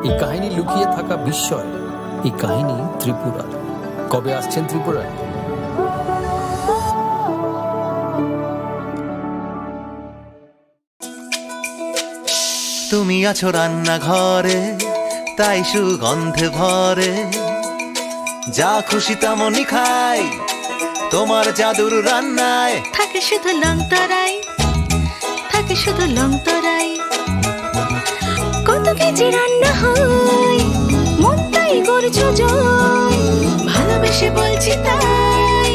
এই কাহিনী লুকিয়ে থাকা বিস্ময়, এই কাহিনী ত্রিপুরার। কবে আসছেন ত্রিপুরায়? তুমি আছো রান্নাঘরে, তাই সুগন্ধে ভরে, যা খুশি তেমনই খাই তোমার জাদুর রান্নায়। থাকে শুধু লং তরাই, থাকে শুধু লং তরাই, কত কেজি রান্না হয় মনটাই করছো জয়, ভালোবেসে বলছি তাই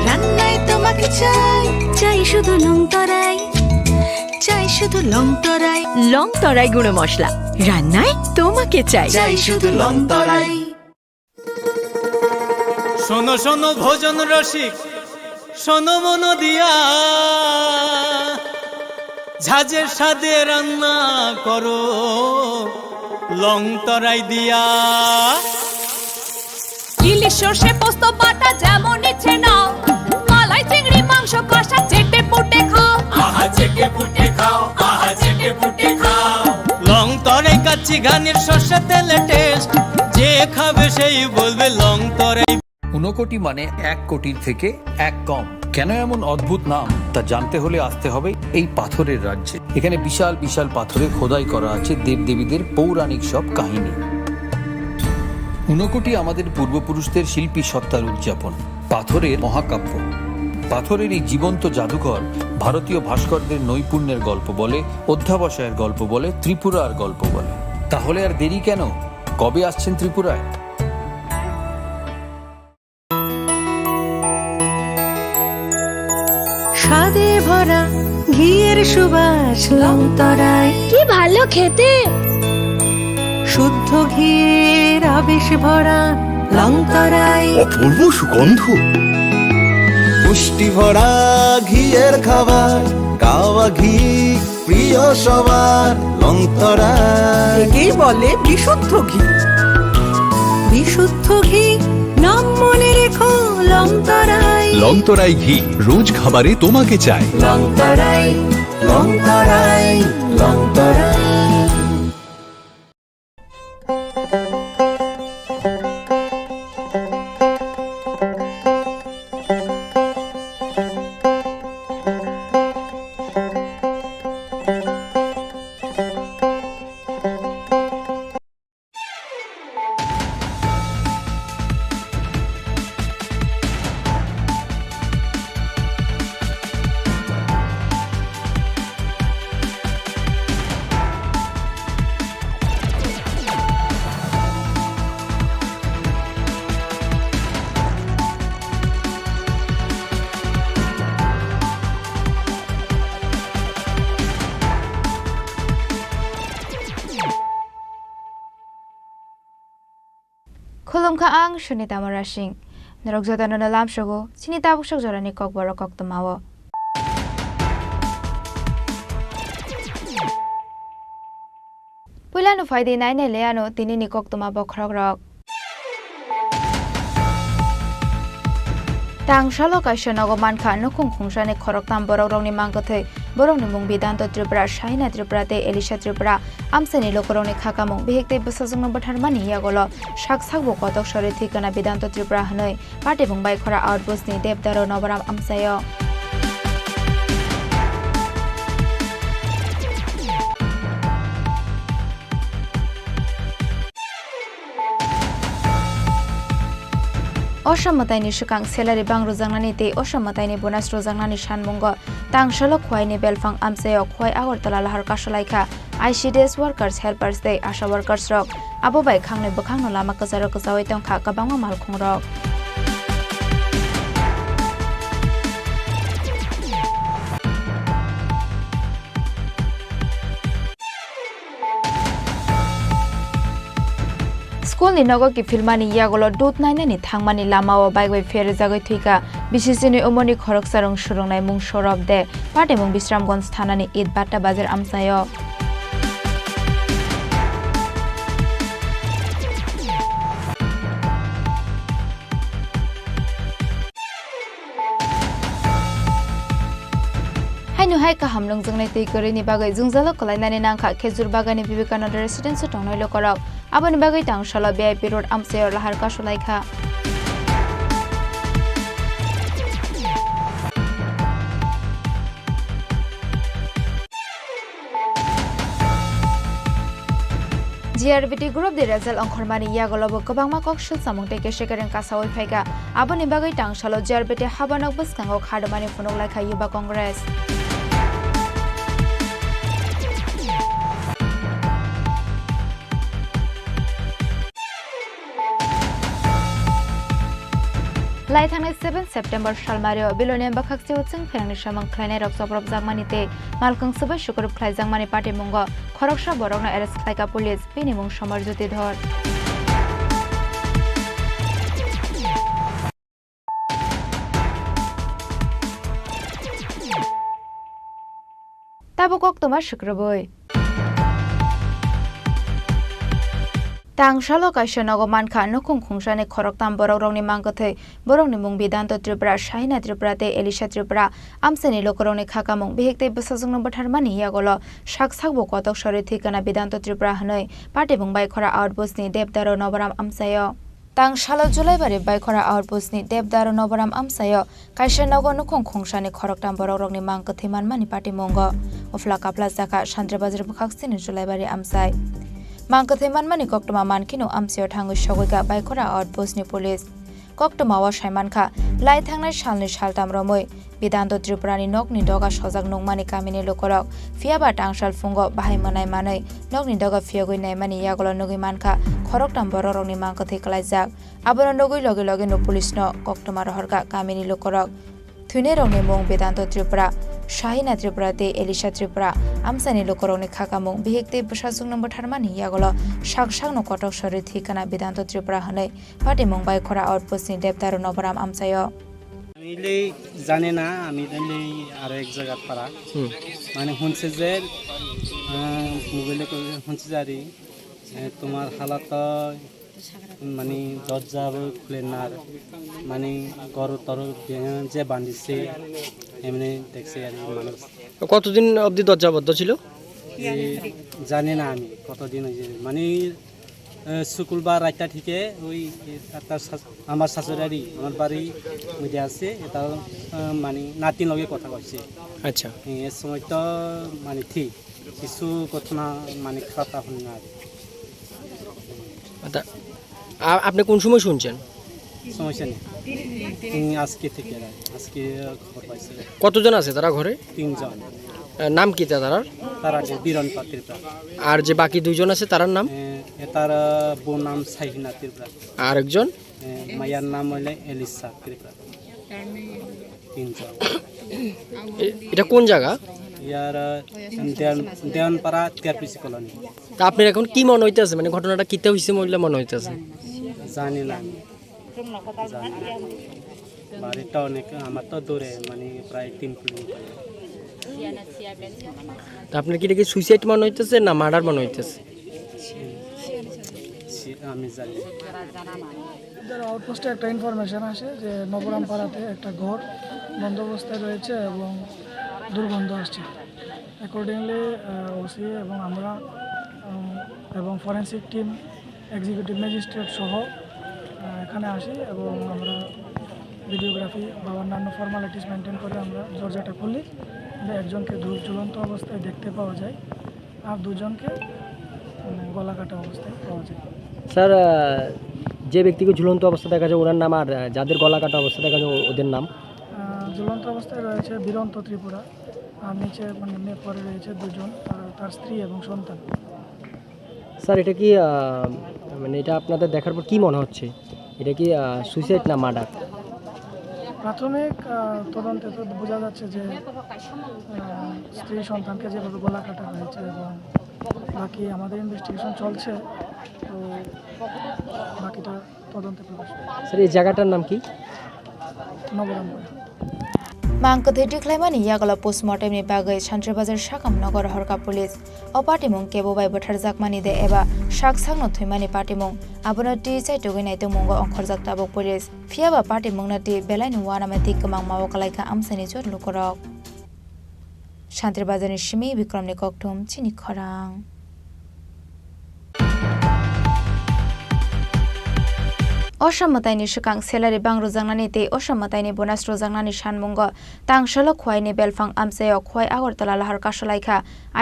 রান্নায় তোমাকে চাই, চাই শুধু লং তরাই, চাই শুধু লং তরাই। লং তরাই গুঁড়ো মশলা, রান্নায় তোমাকে চাই, চাই শুধু লং তরাই। শোনো শোনো ভোজন রসিক, শোনো মন দিয়া, ঝাঁঝের স্বাদে রান্না করো লং তরাই দিয়া। ইলিশ সর্ষে পোস্ত বাটা যেমন ইচ্ছে নাও, মালাই চিংড়ি মাংস কষা চেটে পুটে খাও, আহা চেটে পুটে খাও, আহা চেটে পুটে খাও। লং তরাই কাচ্চি ঘানির সর্ষে তেলে টেস্ট, যে খাবে সেই বলবে লং তরাই। 1 কোটি মানে 1 কোটির থেকে 1 কম। কেন এমন অদ্ভুত নাম তা জানতে হলে আসতে হবে এই পাথরের রাজ্যে। এখানে বিশাল বিশাল পাথরে খোদাই করা আছে দেবদেবীদের পৌরাণিক সব কাহিনী। 1 কোটি আমাদের পূর্বপুরুষদের শিল্পী সত্তার উদযাপন, পাথরের মহাকাব্য। পাথরের এই জীবন্ত জাদুঘর ভারতীয় ভাস্করদের নৈপুণ্যের গল্প বলে, অধ্যাবসায়ের গল্প বলে, ত্রিপুরার গল্প বলে। তাহলে আর দেরি কেন? কবে আসছেন ত্রিপুরায়? স্বাদে ভরা ঘিয়ের সুবাস লং তরাই, কি ভালো খেতে। শুদ্ধ ঘিয়ের আবেশ ভরা লং তরাই, অপূর্ব সুগন্ধ, পুষ্টি ভরা ঘিয়ের খাবার, গাওয়া ঘি প্রিয় সবার লং তরাই। একেই বলে বিশুদ্ধ ঘি। বিশুদ্ধ ঘি নাম মনে রেখো লং তরাই, লংতরাই ঘি রোজ খাবারে তোমাকে চাই। Long Terai, long Terai, long Terai. Khulumkha ang Shunita Marashing. Narogzota na nalam shogo, sinitapok siya jorani kokbaro koktumawo. Pula no faide nai ne leano tini ni koktumabo krogrok. Tang shalo kaisha nago mankha nukung khungshane khoroktam borok rongni mangkothe borok ni mung Bidanto Tripura Shaina Tripura te Elisha Tripura amsani lokorongni khakamung bihekte basajungno batharmani yagolo shak sakbo kotok sore thikana Bidanto Tripura hanoi pate bungbai khora outpost ni Debdaro Nobaram amsayo. Osamataini shukang salary bang rojangnani te osamataini bonus rojangnani sanmungo tangshalo khwaini belfang amsayo khwai Agartala lahar kasalaikha ICDS workers helpers te asha workers rok abo bai khangnoi bukhangno lama kajaro kajawai tongkha kabangma malkhung rok. School ni nogo ki filmani yagolo dut naina ni thangmani lamao baigoi fere jagoi thika bisisini umoni khorok sarong surongnai mung sorob de pate mung Bisramganj thanani Eid Batta Bazar amsayo. Hainu hai ka hamlung jungnai tei kori ni bagai jungjalo kolainani nangkha Khejur Bagani Vivekananda Residence tongnoi lokorok Aboni bagai tangshala BIP road amsayor lahar kasulaikha. GRBT Group the result on Kormani Yagolobo Kobama Kokshul Samung take a shaker and Kasawai Pega. Aboni bagai tangshala GRBT Habanok Buskango Hardamani Funolaka Yuba Congress. Laithang 7 September Shalmario Bilonian Bakhaksi Utsing Ferni Shamang Kleine Roxoprop Zagmanite Malkang Suba Shukurup Klai Zagmani Party Mungo Khoroksha Borogna Arrest Klaika Police Pinimung Shamar Jyoti Dhor Tabukok Toma Shukraboi Tangshalo kaisa nogoman kha nokung khungshane khoroktam borogrongni mangkothe borongni mung Bidanto Tripura Shaina Tripura te Elisha Tripura amseni lokorongni khakamung bihekte bosajungno botharmani yagolo shaksakbo kotok sori thikana Bidanto Tripura hanoi party bung baikora outpostni Debdaro Nobaram amsayo Tangshalo Julaibari baikora outpostni Debdaro Nobaram amsayo kaisa nogo nokung khungshane khoroktam borogrongni mangkothe manmani party mungo ofla kapla jaka Shantrabazar bukhaksini Julaibari amsai Mangkothe manmani koktoma mankino amsio thangu shogoika baikora outpost ni police koktoma wa shaimankha lai thangnai shalni shaltam romoi Bidanto Tripura ni nokni doga sojak nongmani kamini lokorok fiaba tangshal fungo bahai manai manai nokni doga fiagoi naimani yagolo nogui mankha khoroktam bororokni mangkothe kalaijak abono nogui loge loge no police no koktoma rohorka kamini lokorok thune rongni mong Bidanto Tripura Shahina Tripura te Elisha Tripura amsani lokorongni khakamung bihekte bosajung number tharmani yagolo shakshak no kotok sori thikana Bidanto Tripura hanai party mumbai khora outpost ni Debdaro Nobaram amsayo মিলে জানে না আমি তাহলে আরো এক জায়গা পারা মানে শুনছে যে মোবাইলে শুনছে জারি তোমার হালাত মানে দরজা খুলে না মানে গরু তর যে বাঁধিছে এমনি দেখছে আর মানুষ কতদিন অবধি দরজা বন্ধ ছিল জানি না আমি কতদিন হয়েছে মানে শুক্রবার রাতটা থেকে ওই আমার শাশুড়ি আমার বাড়ি মধ্যে আছে এটা মানে নাতির লগে কথা কইছে আচ্ছা এই সময় তো মানে ঠিক কিছু ঘটনা মানে খাতা হল না আচ্ছা আপনি কোন সময় শুনছেন সমস্যা নেই আজকে থেকে আজকে খবর পাইছে কতজন আছে তারা ঘরে 3 জন নাম কি তারার তারা যে বীরন পাত্রিপা আর যে বাকি দুইজন আছে তার নাম তার বোন নাম সাইহিনা ত্রিপুরা আর একজন মায়ার নাম হইলে এলিসা ত্রিপুরা 3 জন এটা কোন জায়গা ইয়ার দেওয়ানপাড়া টিআরপিসি কলোনি তা আপনার এখন কি মনে হইতেছে মানে ঘটনাটা কিতে হইছে মহিলা মনে হইতেছে জানি না বাড়িটা অনেক আমার তো দূরে মানে প্রায় 3 কিলোমিটার তা আপনার কি এটা কি সুইসাইড মনে হইতেছে না মার্ডার মনে হইতেছে আমি জানি আউটপোস্টে একটা ইনফরমেশন আসে যে নবরাম পাড়াতে একটা ঘর বন্ধ অবস্থায় রয়েছে এবং দুর্গন্ধ আসছে অ্যাকর্ডিংলি ওসি এবং আমরা এবং ফরেন্সিক টিম এক্সিকিউটিভ ম্যাজিস্ট্রেট সহ এখানে আসি এবং আমরা ভিডিওগ্রাফি বা অন্যান্য ফর্মালিটিস মেনটেন করে আমরা দরজাটা খুলি একজনকে ঝুলন্ত অবস্থায় দেখতে পাওয়া যায় আর দুজনকে গলা কাটা অবস্থায় পাওয়া যায় স্যার যে ব্যক্তিকে ঝুলন্ত অবস্থা দেখা যায় ওনার নাম আর যাদের গলা কাটা অবস্থা দেখা যায় ওদের নাম ঝুলন্ত অবস্থায় রয়েছে বীরন্ত ত্রিপুরা আর নিচে মানে পরে রয়েছে দুজন তার স্ত্রী এবং সন্তান স্যার এটা কি মানে এটা আপনাদের দেখার পর কি মনে হচ্ছে এটা কি সুইসাইড না মার্ডার প্রাথমিক তদন্তে তো বোঝা যাচ্ছে যে স্ত্রী সন্তানকে যেভাবে গলা কাটা হয়েছে এবং বাকি আমাদের ইনভেস্টিগেশন চলছে তো বাকিটা তদন্তে প্রকাশ স্যার এই জায়গাটার নাম কি Nabarangpur Mangkothe diklaimani yagala postmortem ni bagai Shantrabazar Shakam Nagar Horka Police o partimung kebo bai bothar jakmani de eba shaksang no thuimani partimung abono ti chai togai nai to mungo onkhor jakta bo police fiaba partimung na ti belai ni wana ma tik kamang mawo kalaika amsani jor lukorok Shantrabazar ni shimi Bikram ni kokthum chini khorang অসামতাইনি সুকাং salary বাং রোজাংনানি তে অসামতাইনি bonus রোজাংনানি সানমুঙ্গ তাংশাল খোয়াইনি বেলফাং আমসায় খোয়াই আগরতলা লাহার কাশলাইখা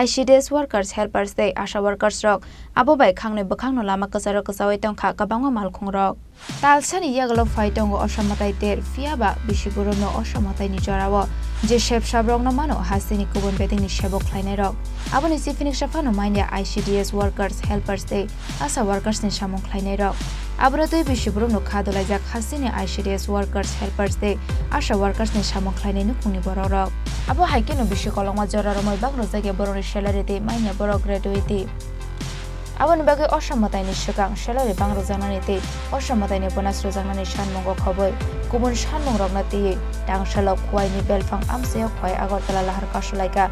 ICDS ওয়ার্কার্স হেল্পার্স দে আশা ওয়ার্কার্স রক আবোবাই খাংনে বখাংনো লামা কাজার কাজাওয়াই টংখা কাবাংও মালখং রক তালসানি ইয়াগলম ফাইটং অসামতাই তের ফিয়াবা বিশিবুরনো অসামতাইনি জরাও যে শেপ সাবরংনো মানো হাসিনি কুবন বেদিংনি সেবক খাইনাই রক আবনি সিফিনিক সাফানো মাইনিয়া ICDS ওয়ার্কার্স হেল্পার্স দে ASHA workers ni samung khlainai rok abra tui bishibrum no khadolai jak hasini ICDS workers helpers de asha workers ni samung khlainai no kuni borok rok abo haike no bishi kolongma joraromoi bang rozage boroni salary de maina borok graduate aboni bage osamataini sikang salary bang rojanani te osamataini bonus rojanani sanmungo khoboi kubun sanmung rokna te tangsalok khwaini belfang amseo khwai agortala lahar kasulaika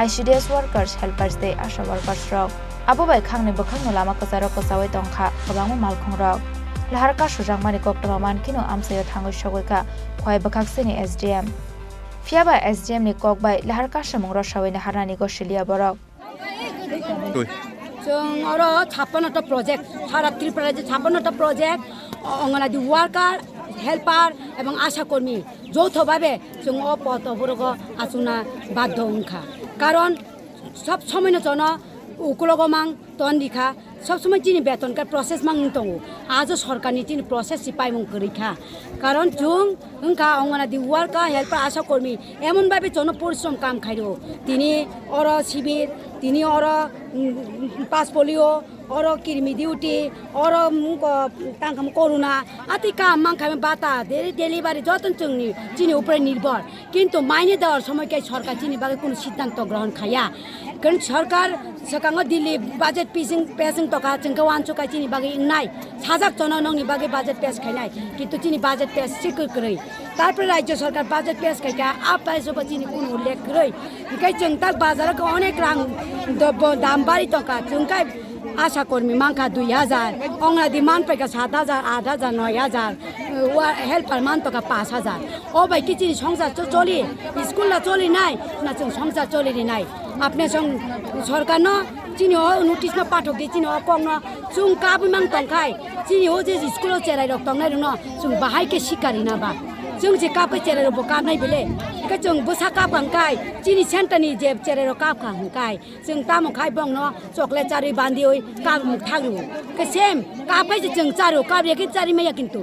ICDS workers helpers de asha workers rok abobai khangni bokhangno lama kasaro kasawai tongkha kabangmo malkhong rok lahar kasujang mani koktoma mankino amsayo thangoi sogoika khwai bokhaksini SDM fiaba SDM ni kokbai lahar kasamung rosawai ni harani gosilia borok जों आरो 56টা project সারা ত্রিপুরায় যে 56টা project anganwadi worker helper এবং আশাকর্মী যৌথভাবে जों অপতবর্গ আসুনা বাধ্য হংখা কারণ সব সময়ের জন্য উকুলগমাং তন্দিখা সব সময় চিনি বেতনকার প্রসেস মাং দङ আজ সরকারনি চিনি প্রসেস সিপাইমং করিখা কারণ जों হংখা অঙ্গনাদি ওয়ার্কার হেল্পার আশাকর্মী এমনভাবে জন পরিশ্রম কাম খাইরো তিনি অর শিবির তিনি অর পাস পোলিও অর কিরমি ডিউটি অর তাঙ্কাম করোনা আতি কাম মাংখামে বাতা ডেলিভারি যতন जोंनि চিনি উপরে নির্ভর কিন্তু মাইনে দেওয়ার সময় কে সরকার চিনি বাগে কোনো সিদ্ধান্ত গ্রহণ খায়া কারণ সরকার সকাঙ্গ দিল্লি বাজেট পেসিং টকা जोंखौ वानसुकाय চিনি বাগে নাই সাজাক জন নংনি বাগে বাজেট পেস খাইনাই কিন্তু চিনি বাজেট পেস সিকুর কरै তারপরে রাজ্য সরকার বাজেট পেস খাইকা আপাইসব চিনি কোনো উল্লেখ কरै ইকাই जों তাক বাজারক অনেক রাং দাম বাড়ি টকা जोंखाय आशा कर्मी मांखा 2000 अंगनादी मान पैका 7000 8000 9000 हेल्पार मान टका 5000 ओ भाई किछि संसार चली स्कूल ला चली नाय ना जों संसार चली नाय आपने सरकार न चिनी हो नोटिस मा पाठक दि चिनी हो कङ न जों काबु मां टंखाय चिनी हो जे स्कूल चेराय रक टंनाय न जों बाहाय के शिकारी ना बा जों जे कापै चेराय रक का नाय बेले का जों बोसा का पंखाय चिनी सेंटरनि जे चेराय रक का पंखाय जों तामो खाय बङ न चॉकलेट चारि बांदि ओय का थागु के सेम कापै जों चारो काबिया के चारि मैया किन्तु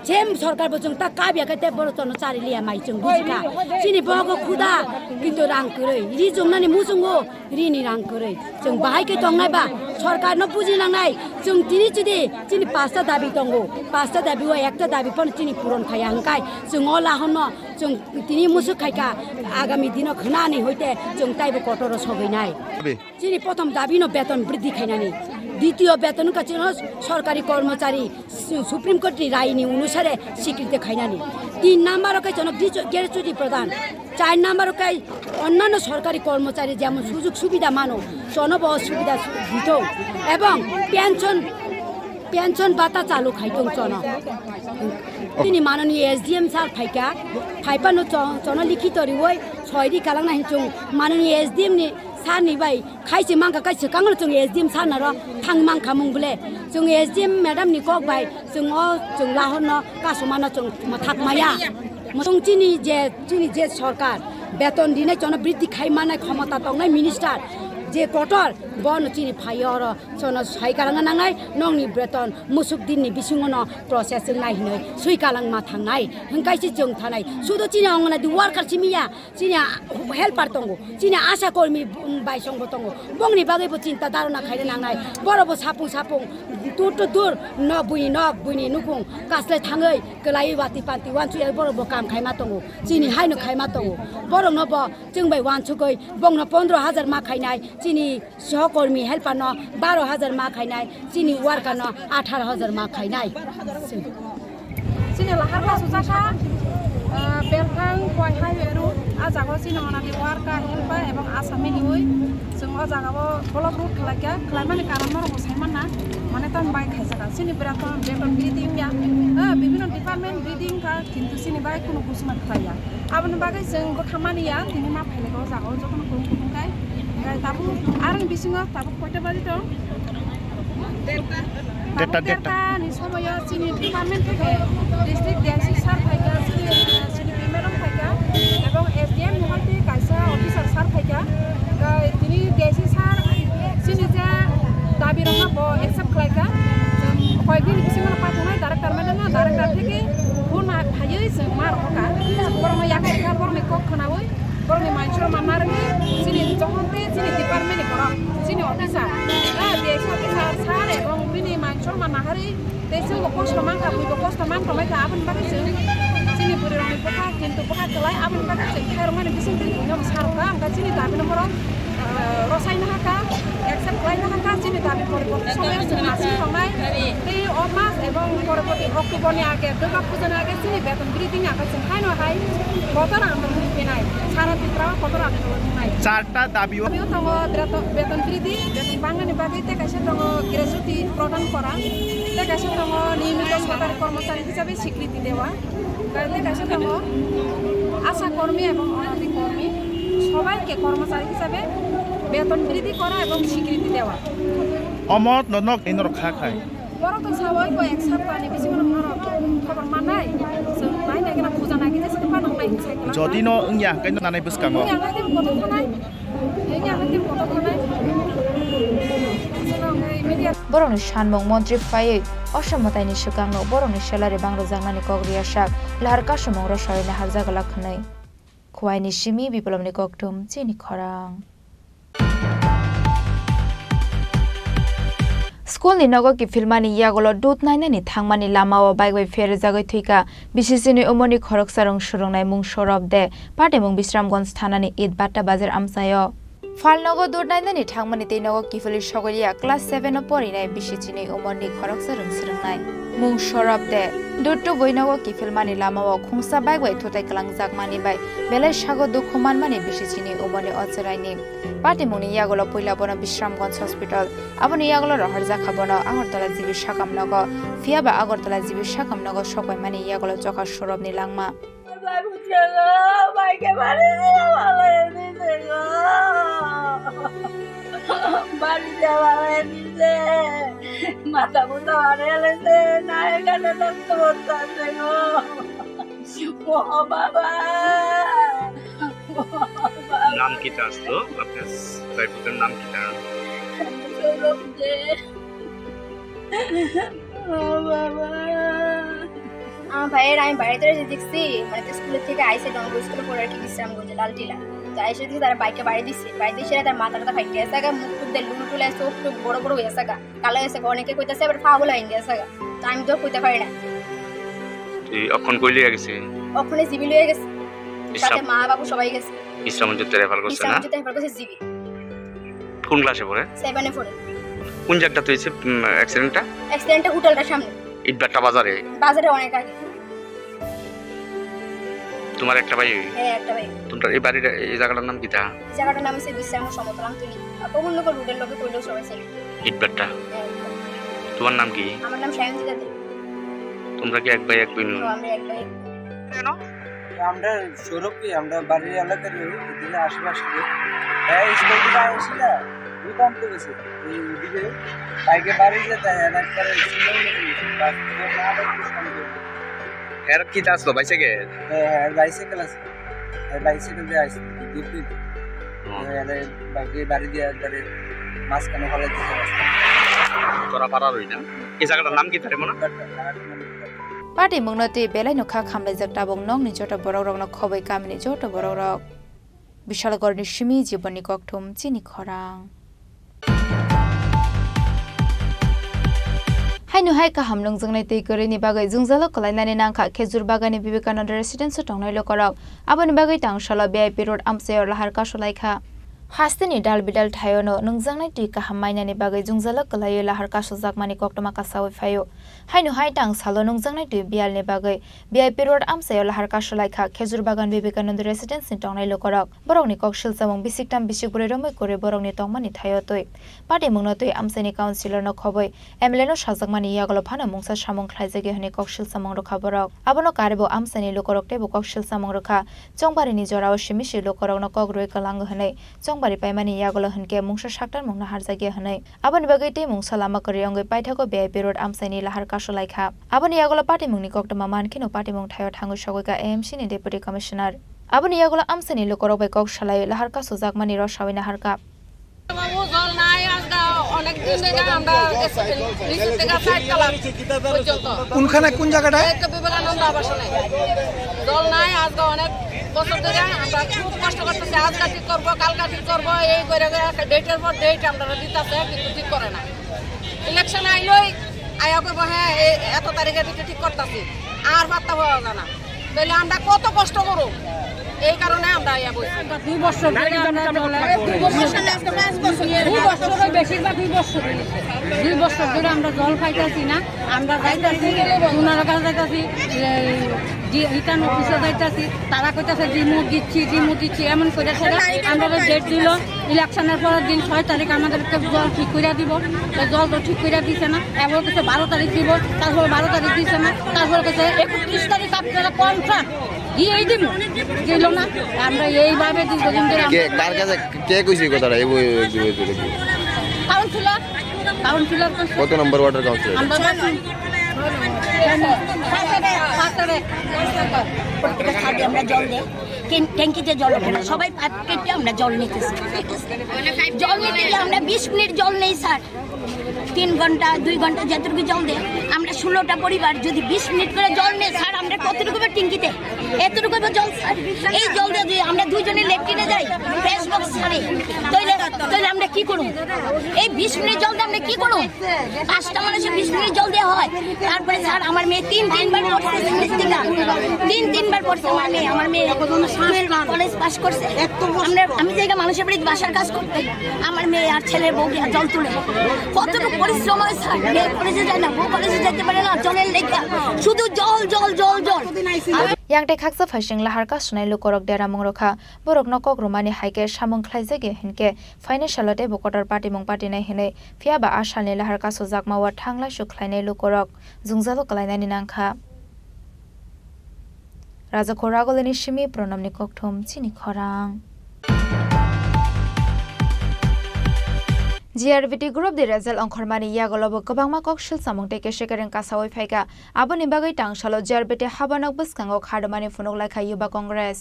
सेम सरकार जों ता काबिया के ते बरो तनो चारि लिया माइ जों बुझिका चिनी बगो खुदा किन्तु रां करै रि जोंनानि मुजुंगो रिनि रां करै जों बाहाय के दंनाय बा सरकार न बुजिनांनाय जों दिनि जुदि चिनी पाँचटा दाबी दंगो पाँचटा दाबी वा एकटा दाबी पण चिनी पूरण खाया हंकाय जों अलाहन जों दिनि मुसु खायका आगामी दिन खनानि होइते जों ताइबो कटरो सगैनाय चिनी प्रथम दाबी न वेतन वृद्धि खाइनानि দ্বিতীয় বেতন কাছে সরকারি কর্মচারী সুপ্রিম কোর্টের রায়নি অনুসারে স্বীকৃতি খাইনানি 3 নম্বরকে জন গ্র্যাচুইটি প্রদান 4 নম্বরকে অন্যান্য সরকারি কর্মচারী যেমন সুযোগ সুবিধা মানো জনব সুবিধা দিত এবং পেনশন ভাতা চালু খাইতং জন তিনি মাননীয় SDM স্যার ফাইপানো জন লিখিত রিওই ছয়দি কালাংনা হিংচুং মাননীয় SDM नि सारनि बाय खायसे मांखा खायसे कांगल जों SDM सारना र थां मांखा मुंबले जों SDM मैडम नि कक बाय जों लाहन कासमाना जों थाकमाया जों चिनि जे सरकार बेतन दिने जन वृद्धि खाइमानाय क्षमता दंनाय मिनिस्टार जे कटर बन चिनि फायो र जन साइकालांगा नांनाय नंनि बेतन मुसुक दिननि बिसिङन प्रसेस जों नायहनै सुइकालां मा थांनाय हंकायसे जों थानाय सुदो चिनि अंगनादि वार्कार सिमिया चिनि हेल्पार दंगो चिनि आशा कर्मी बायसंबो दंगो बंनि बागैबो चिन्ता धारणा खाइनो नांनाय बरबो सापुं दूर न बुइनि नुपुं कासले थाङै गलाय वाति पान्ति वानसुया बरबो काम खाइमा दंगो चिनि हायनो खाइमा दंगो बरनबो जों बाय वानसुगै बंनो 15000 मा खाइनाय चिनी सहकर्मी हेल्पार न 12000 मा खाइनाय चिनी वार्कार न 18000 मा खाइनाय चिनी लाहार पासु जाखा बेलखां पय हाइवेरु आजागो चिनी अनादि वार्कार हेल्पार एवं आसामी निउइ जों अजागाबो ब्लक रुट खालाया खालामनानै कारण नरगो साइमाना माने तन बाय खायजागा चिनी बेराखन बेतन बिदिं या বিভিন্ন ডিপার্টমেন্ট বিডিং का কিন্তু চিনি बाय কোনো कुसुमा खाया आबन बागै जों गो खामानिया दिनै मा फाइलेगो जागो जखन को खुंखाय ताबु आरो बिसिङाव ताबु कयटा बाजि दं দেড়টানি সময় চিনি ডিপার্টমেন্ট থেকে ডিস্ট্রিক্ট ডিআইসি স্যার থাকা সিডিপি ম্যাডাম থাকা এবং এসডিএম মহাতে কাইসা অফিসার স্যার থাকা তিনি ডিআইসি স্যার চিনি যে দাবি রঙা একসেপ্ট খাইকা কয়েকদিন কিসিমানে পাঠানাय ডাইরেক্টর ম্যাডাম ডাইরেক্টর থেকে ফোন হাইयै जों मार हका बरं याखा बरं कक खोनावै बरं मानसिफोर मानारनि जोंनि जहन्ते जोंनि डिपार्टमेन्टनि बरं जोंनि अफिसार डिएस अफिसार सार एबं बिनि मानसिफोर मानाहारि देशों कष्टमान खाबुइबो कष्टमान खाबाय था आबन बागै जोंनि बुरिरंनि बखा किन्तु बखा खलाय आबन बागै जों खायरमानि बिसिं दिनो सारका आंगा जोंनि दाबिनो बरं रसायनो हाका एक्सेप्ट खालायनो हाका जोंनि दाबि परिबर्तन समायाव जों मासिं थांनाय बे मास एबं परबर्ती अक्ट'बरनि आगे दुर्गा फुजानि आगे जोंनि बेतन बृद्धिनि आगे जों खायनो हाय बतर आन्दोलन फैनाय सारा बिथोराव बतर आन्दोलन फैनाय चारटा दाबियाव दङ बेतन बृद्धि बेतन बांनायनि बागै तेकासे दङ ग्रेजुटी प्रदान करा तेकासे दङ नियमित सरकारि कर्मचारी हिसाबै स्वीकृति देवा तेकासे दङ आशा कर्मी এবং অনাদি কর্মী সবাইকে কর্মচারী হিসাবে বেতন বৃদ্ধি করা এবং স্বীকৃতি দেওয়া অমত ননক ইনর খা খায় বড় তো সবাই কো এক সপ্তাহনি বেশি কোনো খবর মানাই जों नायनाय गोनां फुजा नागिरनो सोरबा नांनाय साइकेल যদি ন ইয়া কাইন নানাই বুসকাङ यालाय गथ' थानाय यालाय गथ' थानाय बर'नि सानमुं मन्त्रि फायै असमतायनि सिगाङाव बर'नि सेलारि बांरो जांनानि कग्रिया शाक लाहार कासुमं रसायना हारजागला खनै खवाइनि सिमी बिप्लबनि कक्टुम चिनि खरां स्कुलनि नगरकी फिल्मानि यागलो दुत नायनानि थांमानि लामाव बाइगै फेर जागै थैका बिसिसिनि उमनि खरकसारं सुरुंनाय मुं सरब दे पाटेमुं बिश्रामगंज थानानि ईद बाट्टा बाजार आमसायो फालनगो दुत नायनानि थांमानि तैनगो किफुलि सगलिया क्लास 7 अ परिनाय बिसिसिनि उमनि खरकसारं सुरुंनाय मुं सरब दे दुट्टु बयनगो किफिलमानि लामाव खुंसा बाइगै थुताय कलांजाक मानि बाय बेलाय सागो दुखुमान मानि बिसिसिनि उमनि अचरायनि पाटेमुंनि यागलो पहिलाबनो बिश्रामगंज हस्पिटाल आबनि यागलो रहरजा खाबनो आगरतला जिबि साकामनगो फियाबा आगरतला जिबि साकामनगो सकाय मानि यागलो जखा सरबनि लांमा মাথা মুন্ডা হারিয়ে নাই কানে তো করতে গো ও বাবা নাম কি তার তো আপনার সাইফুলের নাম কি তার ও বাবা ভাইয়ের আমি বাড়িতে দেখছি মানে স্কুলের থেকে আইসে ডঙ্গ স্কুলে পড়ে আর কি বিশ্রামগঞ্জে লালটিলা তো আইসে দেখি তারা বাইকে বাড়ি দিচ্ছে বাড়ি দিয়ে তার মাথাটা ফাইটে আসে গা মুখ টুক দিয়ে লুল টুলে চোখ টুক বড় বড় হয়ে আসে গা কালো এসে অনেকে কইতেছে আবার ফা বলে আইন আসে গা তো আমি তো কইতে পারি না এখন কই লিয়ে গেছে ওখানে জিবি লিয়ে গেছে সাথে মা বাবু সবাই গেছে বিশ্রামগঞ্জে রেফার করছে না বিশ্রামগঞ্জে রেফার করছে জিবি কোন ক্লাসে পড়ে 7 এ পড়ে কোন জায়গাটা হইছে অ্যাক্সিডেন্টটা হোটেলটার সামনে ইটবাট্টা বাজারে অনেক আগে তোমার একটা ভাই হ্যাঁ একটা ভাই তোমার এই বাড়ির এই জায়গাটার নাম কি তা জায়গাটার নাম হচ্ছে বিশ্রাম সমতলাম তুমি কোন লোক রোডের লোকে কইলো সবাই ছিল ইটবাট্টা তোমার নাম কি আমার নাম শায়ন্তি দাদি তোমরা কি এক ভাই এক বোন আমরা এক ভাই কেন আমরা সৌরভ কি আমরা বাড়ির এলাকার এদিকে আশেপাশে এই স্কুল থেকে আসছিল দুটাম তো গেছে এই দিকে বাইকে বাড়ি যেতে এলাকার এর কি আসলো বাইসাইকেল হ্যাঁ বাইসাইকেল আছে বাইসাইকেল দিয়ে আসছে দুটি বাইকে বাড়ি দিয়ে একবারে মাঝখানে হলে দিতে তোরা পারার হই না এই জায়গাটার নাম কি তারে মনে पार्टी मुंगनति बेलाय नुखा खामले जगटा बंग नंग नि जटा बरक रक न खबै कामिनि जटा बरक रक विशालगढ़नि सिमी जीवननि कक्थुम चिनि खरां हायनु हाय का हमलंग जोंनाय तै गरेनि बागै जुंजालो कलायनानि नांखा खेजुर बागानि विवेकानन्द रेसिडेन्स टांनाय लकराव आबनि बागै टांसाला बीआईपी रोड आमसेयर लाहार कासलायखा हास्तेनि दाल बिदाल थायोनो नोंजांनाय दै गाहाम मायनानि बागै जुंजालो कलायो लाहार कासो जाकमानि कक्टमा कासावै फायो हायनु हाय टां सालो नोंजांनाय दै बियालनि बागै बीआईपी रोड आमसेयर लाहार कासलायखा खेजुर बागान विवेकानन्द रेसिडेन्सनि टांनाय लकराव बरंनि कक्सिल सामं बिसिकटाम बिसिकबुरे रमै करे बरंनि तंमानि थायो तै पार्टी मुंनो तै आमसेनि काउन्सिलर न खबै एमएलए नो साजाकमानि यागलो फानो मुंसा सामं ख्लायजेगे हनि कक्सिल सामं रखा बरक आबनो कारेबो आमसेनि लकरक तेबो कक्सिल सामं रखा चंबारिनि जराव सिमिसि लकरक न कग्रय कलांग हनै bari paimani yagolo hunke mungsa shaktar mungna harjagi hanai aboni bagai te mungsa lama kori ongai paithako VIP road amsaini lahar kasolai kha aboni yagolo party mungni koktama mankino party mung thayo thangu sagoika AMC ni deputy commissioner aboni yagolo amsaini lokorok bai kok salai lahar kaso jakmani rosawina harka জল নাই অনেক দিন থেকে আমরা নিচের থেকে side কালাম পর্যন্ত কোনখানে কোন জায়গাটা এই তো বিবেকানন্দ আবাসনে জল নাই আজকে অনেক বছর ধরে আমরা খুব কষ্ট করতেছি আজকে ঠিক করবো কালকা ঠিক করবো এই করে ডেটের পর ডেট আমরা দিতেছে কিন্তু ঠিক করে না ইলেকশন আইলই আয়া করবো হ্যাঁ এত তারিখে দিতে ঠিক করতেছি আর বার্তা হওয়া যায় না তাহলে আমরা কত কষ্ট করবো এই কারণে আমরা আয়া বলছি 2 বছর ধরে আমরা বেশিরভাগ 2 বছর ধরে আমরা জল পাইতেছি না আমরা যাইতেছি ওনার কাছে যাইতেছি রিটার্ন অফিসে যাইতেছি তারা কইতেছে রিমোট দিচ্ছি এমন করে আমরা ডেট দিল ইলেকশনের পরের দিন 6 তারিখ আমাদেরকে জল ঠিক করে দিব জল তো ঠিক করে দিছে না এবার কিছু 12 তারিখ দিব তারপর 12 তারিখ দিছে না তারপর কিছু 31 তারিখ আপনারা কনফার্ম এই দিব গেল না আমরা এইভাবে দীর্ঘদিন ধরে কার কাছে কে কইছে কথাটা এই কাউন্সিলর কত নম্বর ওয়াটার কাউন্সিলর আমরা জল দেই ট্যাঙ্কিতে জল ওঠে না সবাই পাইপ কেটে আমরা জল নিতেছি জল নিতে গিয়ে আমরা 20 মিনিট জল নেই স্যার 3 ঘন্টা 2 ঘন্টা যতটুকু জল দেয় আমরা 16টা পরিবার যদি 20 মিনিট করে জল নেই স্যার আমরা কতটুকু ট্যাঙ্কিতে এতটুকু জল স্যার এই জল দিয়ে আমরা দুইজনে লেট্রিনে যাই ফ্রেশ বক্স ছাড়ে তাইলে আমরা কি করব এই 20 মিনিট জল দিয়ে আমরা কি করব 5টা মানুষের 20 মিনিট জল দেওয়া হয় তারপরে স্যার আমার মেয়ে 3-3 বার পড়ছে 3-3 বার পড়ছে আমার মেয়ে কলেজ পাস করছে আমি জায়গা মানুষের বাড়িতে বাসার কাজ করতে আমার মেয়ে আর ছেলের বউ জল তুলে কতটুকু পরিশ্রম হয় স্যার মেয়ে কলেজে যায় না বউ কলেজে যেতে পারে না জলের লেখা শুধু জল জল জল জল yang te khaksa phasing lahar ka sunai lukorok dera mungrokha borok nokok romani haike samung khlaijage hinke financial te bokotor party mung party nai hine fiaba ashani lahar ka sojak mawa thangla sukhlaine lukorok jungjalo kalainani nangkha raja khoragoleni shimi pronamni kokthom chini khorang GRVT Group di result ongkhormani yagolobo kobangma kokshil samung teke shekareng kasawai phaika aboni bagai tangshalo GRVT habanak buskango khadmani funok laikha yuba congress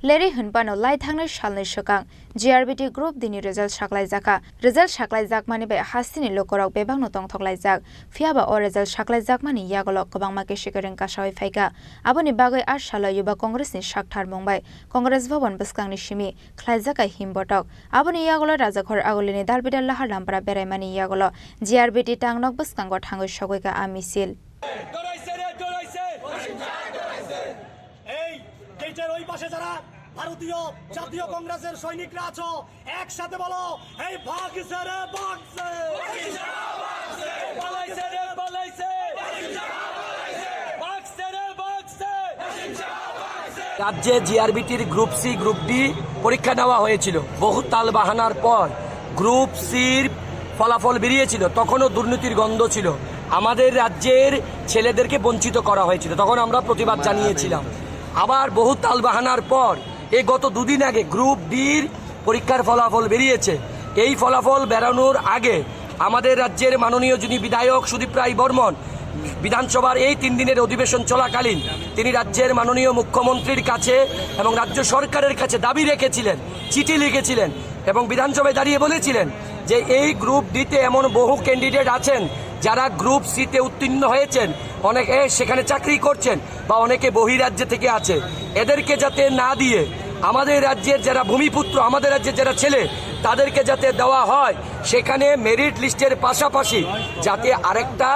Leri hunpano lai thangnai salnai sokang GRVT Group dini result saklai jaka result saklai jakmani bai hasini lokorok bebangno tongthoklai jak fiaba o result saklai jakmani yagolok kobangma ke shikareng kasawai phaika aboni bagai 8 sala yuba congress ni sakthar mongbai congress bhavan buskangni shimi khlai jaka himbotok aboni yagolo rajakhor agolini dalbidal lahar lampara beraimani yagolo GRVT tangnok buskango thangoi sagoika amisil ভারতীয় জাতীয় কংগ্রেসের সৈনিকরা আছো একসাথে বলো এই ভাগছে রে ভাগছে পালাইছে রে পালাইছে ভাগছে রে ভাগছে রাজ্যে জিআরবিটির গ্রুপ সি গ্রুপ ডি পরীক্ষা নেওয়া হয়েছিল বহু তাল বাহানার পর গ্রুপ সির ফলাফল বেরিয়েছিল তখনও দুর্নীতির গন্ধ ছিল আমাদের রাজ্যের ছেলেদেরকে বঞ্চিত করা হয়েছিল তখন আমরা প্রতিবাদ জানিয়েছিলাম আবার বহু তাল বাহানার পর এই গত দুদিন আগে গ্রুপ ডির পরীক্ষার ফলাফল বেরিয়েছে এই ফলাফল বেরানোর আগে আমাদের রাজ্যের মাননীয় যিনি বিধায়ক সুদীপ রায় বর্মন বিধানসভার এই 3 দিনের অধিবেশন চলাকালীন তিনি রাজ্যের মাননীয় মুখ্যমন্ত্রীর কাছে এবং রাজ্য সরকারের কাছে দাবি রেখেছিলেন চিঠি লিখেছিলেন এবং বিধানসভায় দাঁড়িয়ে বলেছিলেন যে এই গ্রুপ ডিতে এমন বহু ক্যান্ডিডেট আছেন যারা গ্রুপ সিতে উত্তীর্ণ হয়েছেন অনেকে সেখানে চাকরি করছেন বা অনেকে বহিরাজ্য থেকে আছে এদেরকে যাতে না দিয়ে আমাদের রাজ্যের যারা ভূমিপুত্র আমাদের রাজ্যের যারা ছেলে তাদেরকে যাতে দেওয়া হয় সেখানে মেরিট লিস্টের পাশাপাশি যাতে আরেকটা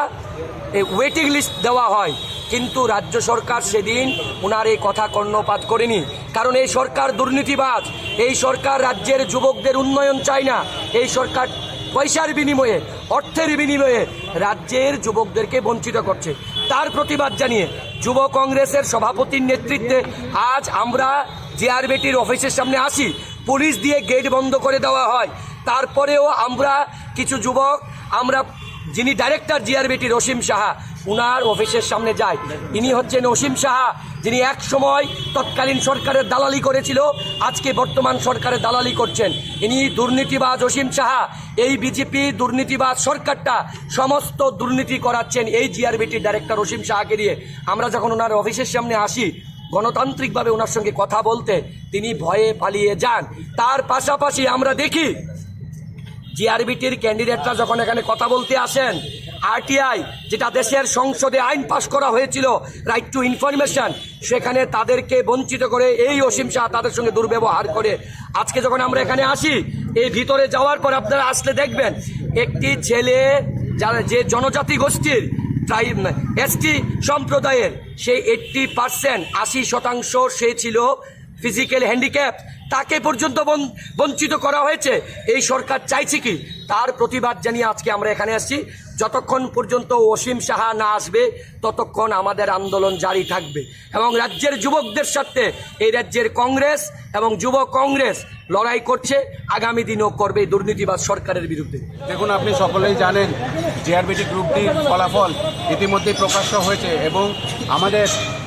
ওয়েটিং লিস্ট দেওয়া হয়, কিন্তু রাজ্য সরকার সেদিন ওনার এই কথা কর্ণপাত করেনি। কারণ এই সরকার দুর্নীতিবাজ, এই সরকার রাজ্যের যুবকদের উন্নয়ন চায় না, এই সরকার পয়সার বিনিময়ে, অর্থের বিনিময়ে রাজ্যের যুবকদেরকে বঞ্চিত করছে। তার প্রতিবাদ জানিয়ে যুব কংগ্রেসের সভাপতির নেতৃত্বে আজ আমরা জিআরবিটির অফিসের সামনে আসি। পুলিশ দিয়ে গেট বন্ধ করে দেওয়া হয়, তারপরেও আমরা কিছু যুবক, আমরা যিনি ডাইরেক্টর জিআরবিটি অসীম সাহা, উনার অফিসের সামনে যায়। ইনি হচ্ছেন অসীম সাহা, যিনি এক সময় তৎকালীন সরকারের দালালি করেছিল, আজকে বর্তমান সরকারের দালালি করছেন। ইনি দুর্নীতিবাজ অসীম সাহা। এই বিজেপি দুর্নীতিবাজ সরকারটা সমস্ত দুর্নীতি করাচ্ছেন এই জিআরবিটির ডাইরেক্টর অসীম সাহাকে দিয়ে। আমরা যখন ওনার অফিসের সামনে আসি গণতান্ত্রিকভাবে ওনার সঙ্গে কথা বলতে, তিনি ভয়ে পালিয়ে যান। তার পাশাপাশি আমরা দেখি জিআরবিটির ক্যান্ডিডেটরা যখন এখানে কথা বলতে আসেন, আরটিআই যেটা দেশের সংসদে আইন পাশ করা হয়েছিল, রাইট টু ইনফরমেশন, সেখানে তাদেরকে বঞ্চিত করে এই অসীম শাহ তাদের সঙ্গে দুর্ব্যবহার করে। আজকে যখন আমরা এখানে আসি, এই ভিতরে যাওয়ার পর আপনারা আসলে দেখবেন একটি ছেলে যারা যে জনজাতি গোষ্ঠীর এসটি সম্প্রদায়ের, সেই 80%, 80% সে ছিল ফিজিক্যাল হ্যান্ডিক্যাপ, তাকে পর্যন্ত বঞ্চিত করা হয়েছে। এই সরকার চাইছে কি? তার প্রতিবাদ জানিয়ে আজকে আমরা এখানে আসছি। যতক্ষণ পর্যন্ত অসীম সাহা না আসবে ততক্ষণ আমাদের আন্দোলন জারি থাকবে এবং রাজ্যের যুবকদের সাথে এই রাজ্যের কংগ্রেস এবং যুব কংগ্রেস লড়াই করছে, আগামী দিনও করবে দুর্নীতিবাজ সরকারের বিরুদ্ধে। দেখুন, আপনি সকলেই জানেন জিআরবিটি গ্রুপটির ফলাফল ইতিমধ্যেই প্রকাশ্য হয়েছে এবং আমাদের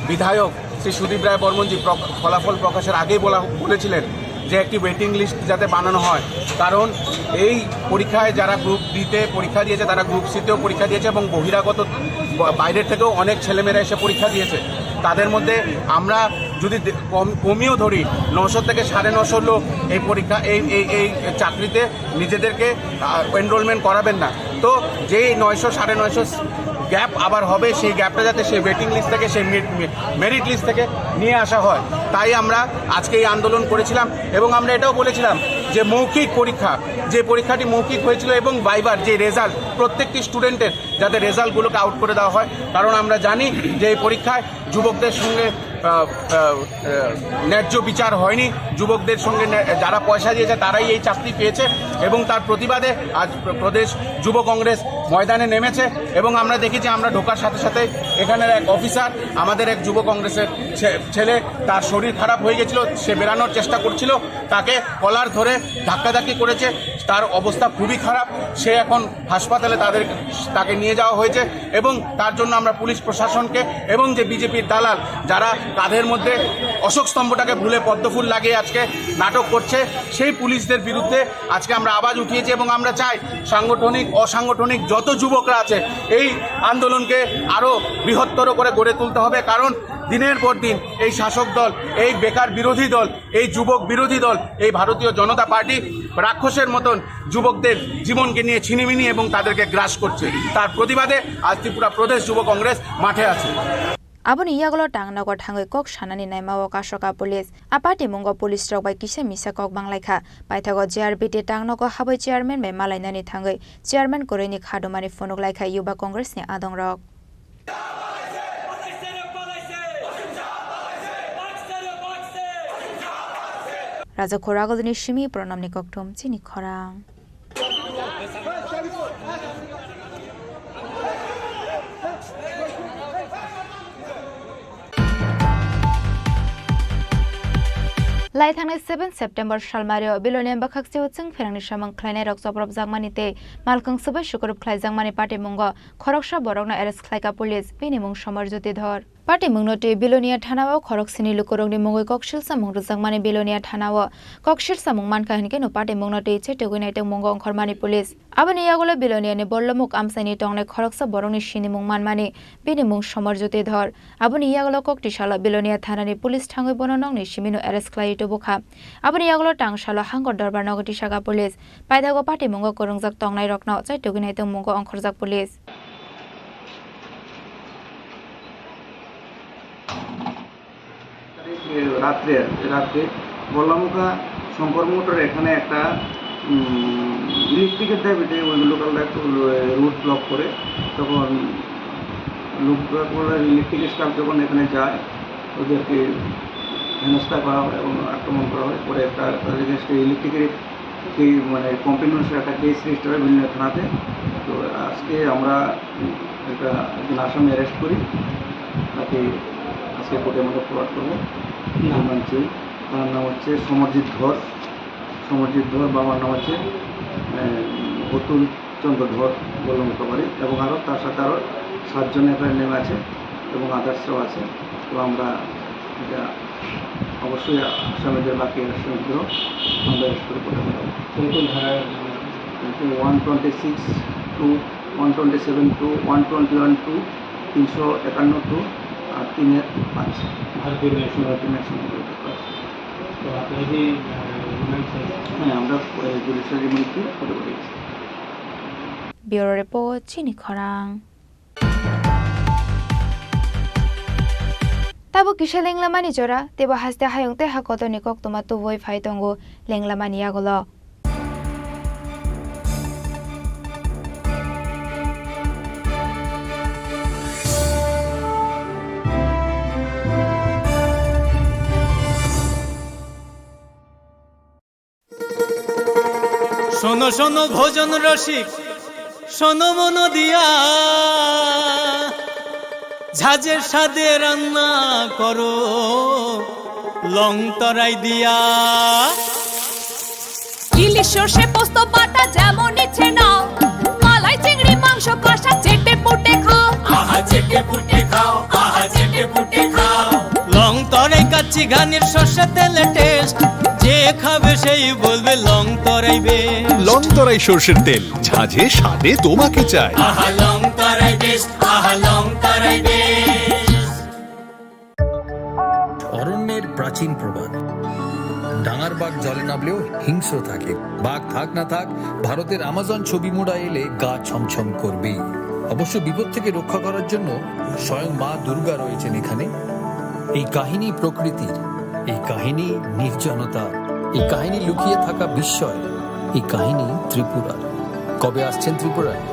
বিধায়ক শ্রী সুদীপ রায় বর্মনজি ফলাফল প্রকাশের আগেই বলেছিলেন যে একটি ওয়েটিং লিস্ট যাতে বানানো হয়। কারণ এই পরীক্ষায় যারা গ্রুপ ডিতে পরীক্ষা দিয়েছে তারা গ্রুপ সিতেও পরীক্ষা দিয়েছে এবং বহিরাগত বাইরের থেকেও অনেক ছেলেমেয়েরা এসে পরীক্ষা দিয়েছে। তাদের মধ্যে আমরা যদি কমিও ধরি 900 থেকে 950 লোক এই পরীক্ষা এই চাকরিতে নিজেদেরকে এনরোলমেন্ট করাবেন না। তো যেই 900 950 গ্যাপ আবার হবে, সেই গ্যাপটা যাতে সেই ওয়েটিং লিস্ট থেকে, সেই মেরিট লিস্ট থেকে নিয়ে আসা হয়, তাই আমরা আজকে এই আন্দোলন করেছিলাম। এবং আমরা এটাও বলেছিলাম যে মৌখিক পরীক্ষা, যে পরীক্ষাটি মৌখিক হয়েছিল এবং ভাইবার যে রেজাল্ট, প্রত্যেকটি স্টুডেন্টের যাতে রেজাল্টগুলোকে আউট করে দেওয়া হয়। কারণ আমরা জানি যে এই পরীক্ষায় যুবকদের সঙ্গে ন্যায্য বিচার হয়নি, যুবকদের সঙ্গে যারা পয়সা দিয়েছে তারাই এই চাকরি পেয়েছে। এবং তার প্রতিবাদে আজ প্রদেশ যুব কংগ্রেস ময়দানে নেমেছে। এবং আমরা দেখেছি, আমরা ঢোকার সাথে সাথে এখানের এক অফিসার, আমাদের এক যুব কংগ্রেসের ছেলে, তার শরীর খারাপ হয়ে গেছিল, সে বেরানোর চেষ্টা করছিল, তাকে কলার ধরে ধাক্কাধাক্কি করেছে, তার অবস্থা খুবই খারাপ। সে এখন হাসপাতালে তাকে নিয়ে যাওয়া হয়েছে। এবং তার জন্য আমরা পুলিশ প্রশাসনকে এবং যে বিজেপির দালাল যারা কাঁধের মধ্যে অশোক স্তম্ভটাকে ভুলে পদ্মফুল লাগিয়ে আজকে নাটক করছে, সেই পুলিশদের বিরুদ্ধে আজকে আমরা আওয়াজ উঠিয়েছি। এবং আমরা চাই সাংগঠনিক অসাংগঠনিক যত যুবকরা আছে এই আন্দোলনকে আরও বৃহত্তর করে গড়ে তুলতে হবে। কারণ দিনের পর দিন এই শাসক দল, এই বেকার বিরোধী দল, এই যুবক বিরোধী দল, এই ভারতীয় জনতা পার্টি রাক্ষসের মতন যুবকদের জীবনকে নিয়ে ছিনিমিনি এবং তাদেরকে গ্রাস করছে। তার প্রতিবাদে আজ ত্রিপুরা প্রদেশ যুব কংগ্রেস মাঠে আছে। Aboni iyagolo tangnagor thangoi kok shanani naimao kashoka police apati mungo police rok bai kisa misa kok banglaikha paithago JRBT tangnago haboi chairman bai malainani thangoi chairman koreni khadomani phonok laikha yuba congress ni adong rok Raja Khoragolni Shimi pronamni koktum chini khorang Lai thangnai 7 September Shalmario Bilonian Bakhakse Utsung Ferangni Shamang Khlainai Rok Soprop Jangmanite Malkang Subai Shukurup Khlai Jangmani Party Mungo Khoroksha Borokna arrest Khlaika Police Binimung Shomar Jyoti Dhor Party Mungnote Bilonia Thanao Khoroksini Lukurongni Mungoi Kokshil Samung Jangmani Bilonia Thanao Kokshir Samung Mankahinke no Party Mungnote Cheteguinaiteng Mungo Khormani Police Abani Yagolo Bilonia ni Borlomuk Amsani Tongne Khoroksa Borongni Shinimung Manmani Binimung Shomar Jyoti Dhor Abani Yagolo Koktishala Bilonia Thanani Police Thangoi Bononongni Shimino arrest Khlai Bukha Abani Yagolo Tangshala Hangor Darbar Nogoti Shaga Police Paidago Party Mungo Korongjak Tongnai Rokna Chaituguinaiteng Mungo Onkhorjak Police রাত্রে বললামুখা Shankar motor এখানে একটা ইলেকট্রিকের দাবিতে ওই লোকালটা একটু root block করে তখন লোকগুলো ইলেকট্রিক স্টাফ যখন এখানে যায় ওদেরকে হেনস্থা করা হয় এবং আক্রমণ করা হয়, পরে তাদের এগেনস্টে ইলেকট্রিকের সেই মানে কমপ্লেনের একটা কেস রেজিস্টার হয় বিভিন্ন থানাতে। তো আজকে আমরা একজন আসামি অ্যারেস্ট করি, তাকে আজকে কোর্টের মধ্যে ফরওয়ার্ড করবো। মানছি তার নাম হচ্ছে সমরজিৎ ধর। বাবার নাম হচ্ছে অতুল চন্দ্র ধর গোলমুখা বাড়ি, এবং আরও তার সাথে আরও 7 জন এখানে নেমে আছে এবং আদার্সও আছে। তো আমরা এটা অবশ্যই আসামিদের বাকি আসামিদেরও আমরা অ্যারেস্ট করে কোর্টে পাঠাবো। কোন কোন ধারায়? 126 টু 127 টু 121 টু 351 টু আর 3-5 ভারতীয় ন্যাশনাল। তো আপনি কি হ্যাঁ আমরা জুডিশিয়াল রিমান্ডকে করে বলেছি। ব্যুরো রিপোর্ট চিনি খরাং। Tabo kisha lenglamani jora teba haste hayongte hakoto nikok tomato voi phaitongo lenglamani agolo. শোনো শোনো ভোজন রসিক, শোনো মন দিয়া, ঝাঁঝের সাদে রান্না করো লং তরাই দিয়া। ইলিশ সর্ষে পোস্ত বাটা যেমন ইচ্ছে নাও, মালাই চিংড়ি মাংস কষা চেটে পুটে খাও, আহা চেটে পুটে খাও, আহা চেটে পুটে খাও। লং তরাই কাচ্চি ঘানির সর্ষে তেলে টেস্ট, যে খাবে সেই বলবে লং তরাই বেশ। লং তরাই সর্ষের তেল, ঝাঁঝে স্বাদে তোমাকে চাই। আহা লং তরাই বেশ, আহা লং তরাই বেশ। অরণ্যের প্রাচীন প্রবাদ, ডাঙার বাঘ জলে নামলেও হিংস্র থাকে। বাঘ থাক না থাক, ভারতের আমাজন ছবি মোড়া এলে গা ছমছম করবেই। অবশ্য বিপদ থেকে রক্ষা করার জন্য স্বয়ং মা দুর্গা রয়েছেন এখানে। এই কাহিনী প্রকৃতির, এই কাহিনী নির্জনতা, এই কাহিনী লুকিয়ে থাকা বিস্ময়, এই কাহিনী ত্রিপুরার। কবে আসছেন ত্রিপুরায়?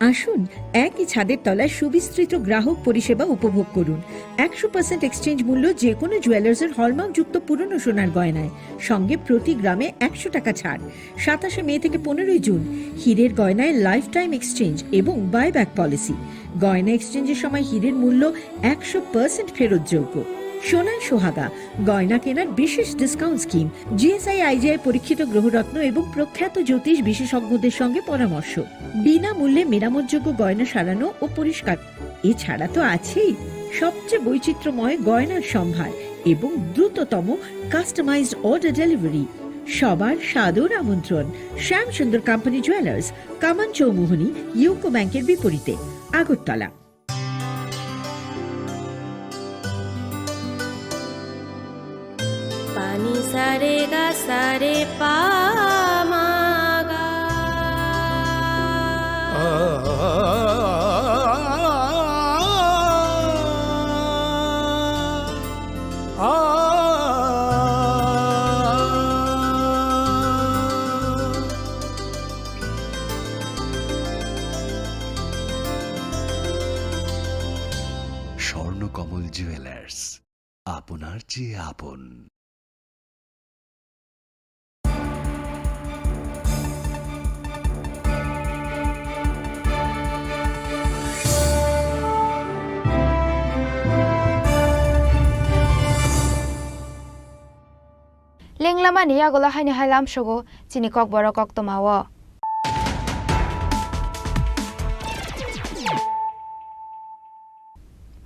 আসুন একই ছাদের তলায় সুবিস্তৃত গ্রাহক পরিষেবা উপভোগ করুন। 100% এক্সচেঞ্জ মূল্য যে কোনো জুয়েলার্সের হলমার্কযুক্ত পুরনো সোনার গয়নায়, সঙ্গে প্রতি গ্রামে 100 টাকা ছাড়। 27 মে থেকে 15 জুন হীরের গয়নায় লাইফ টাইম এক্সচেঞ্জ এবং বাইব্যাক পলিসি। গয়না এক্সচেঞ্জের সময় হীরের মূল্য 100% ফেরতযোগ্য। সোনায় সোহাগা গয়না কেনার বিশেষ ডিসকাউন্ট স্কিম, জিএসআই আইজিআই পরীক্ষিত গ্রহরত্ন এবং প্রখ্যাত জ্যোতিষ বিশেষজ্ঞদের সঙ্গে পরামর্শ, বিনামূল্যে মেরামতযোগ্য গয়না সারানো ও পরিষ্কার। এছাড়া তো আছেই সবচেয়ে বৈচিত্র্যময় গয়নার সম্ভার এবং দ্রুততম কাস্টমাইজড অর্ডার ডেলিভারি। সবার সাদর আমন্ত্রণ শ্যামসুন্দর কোম্পানি জুয়েলার্স, কামান চৌমুহনী, ইউকো ব্যাংকের বিপরীতে, আগরতলা। পানি সারে গা সারে পা মা গা। স্বর্ণকমল জুয়েলার্স, আপনার চেয়ে আপন। Lenglamani agola haini hailam shogo chini kok boro kok tomawo.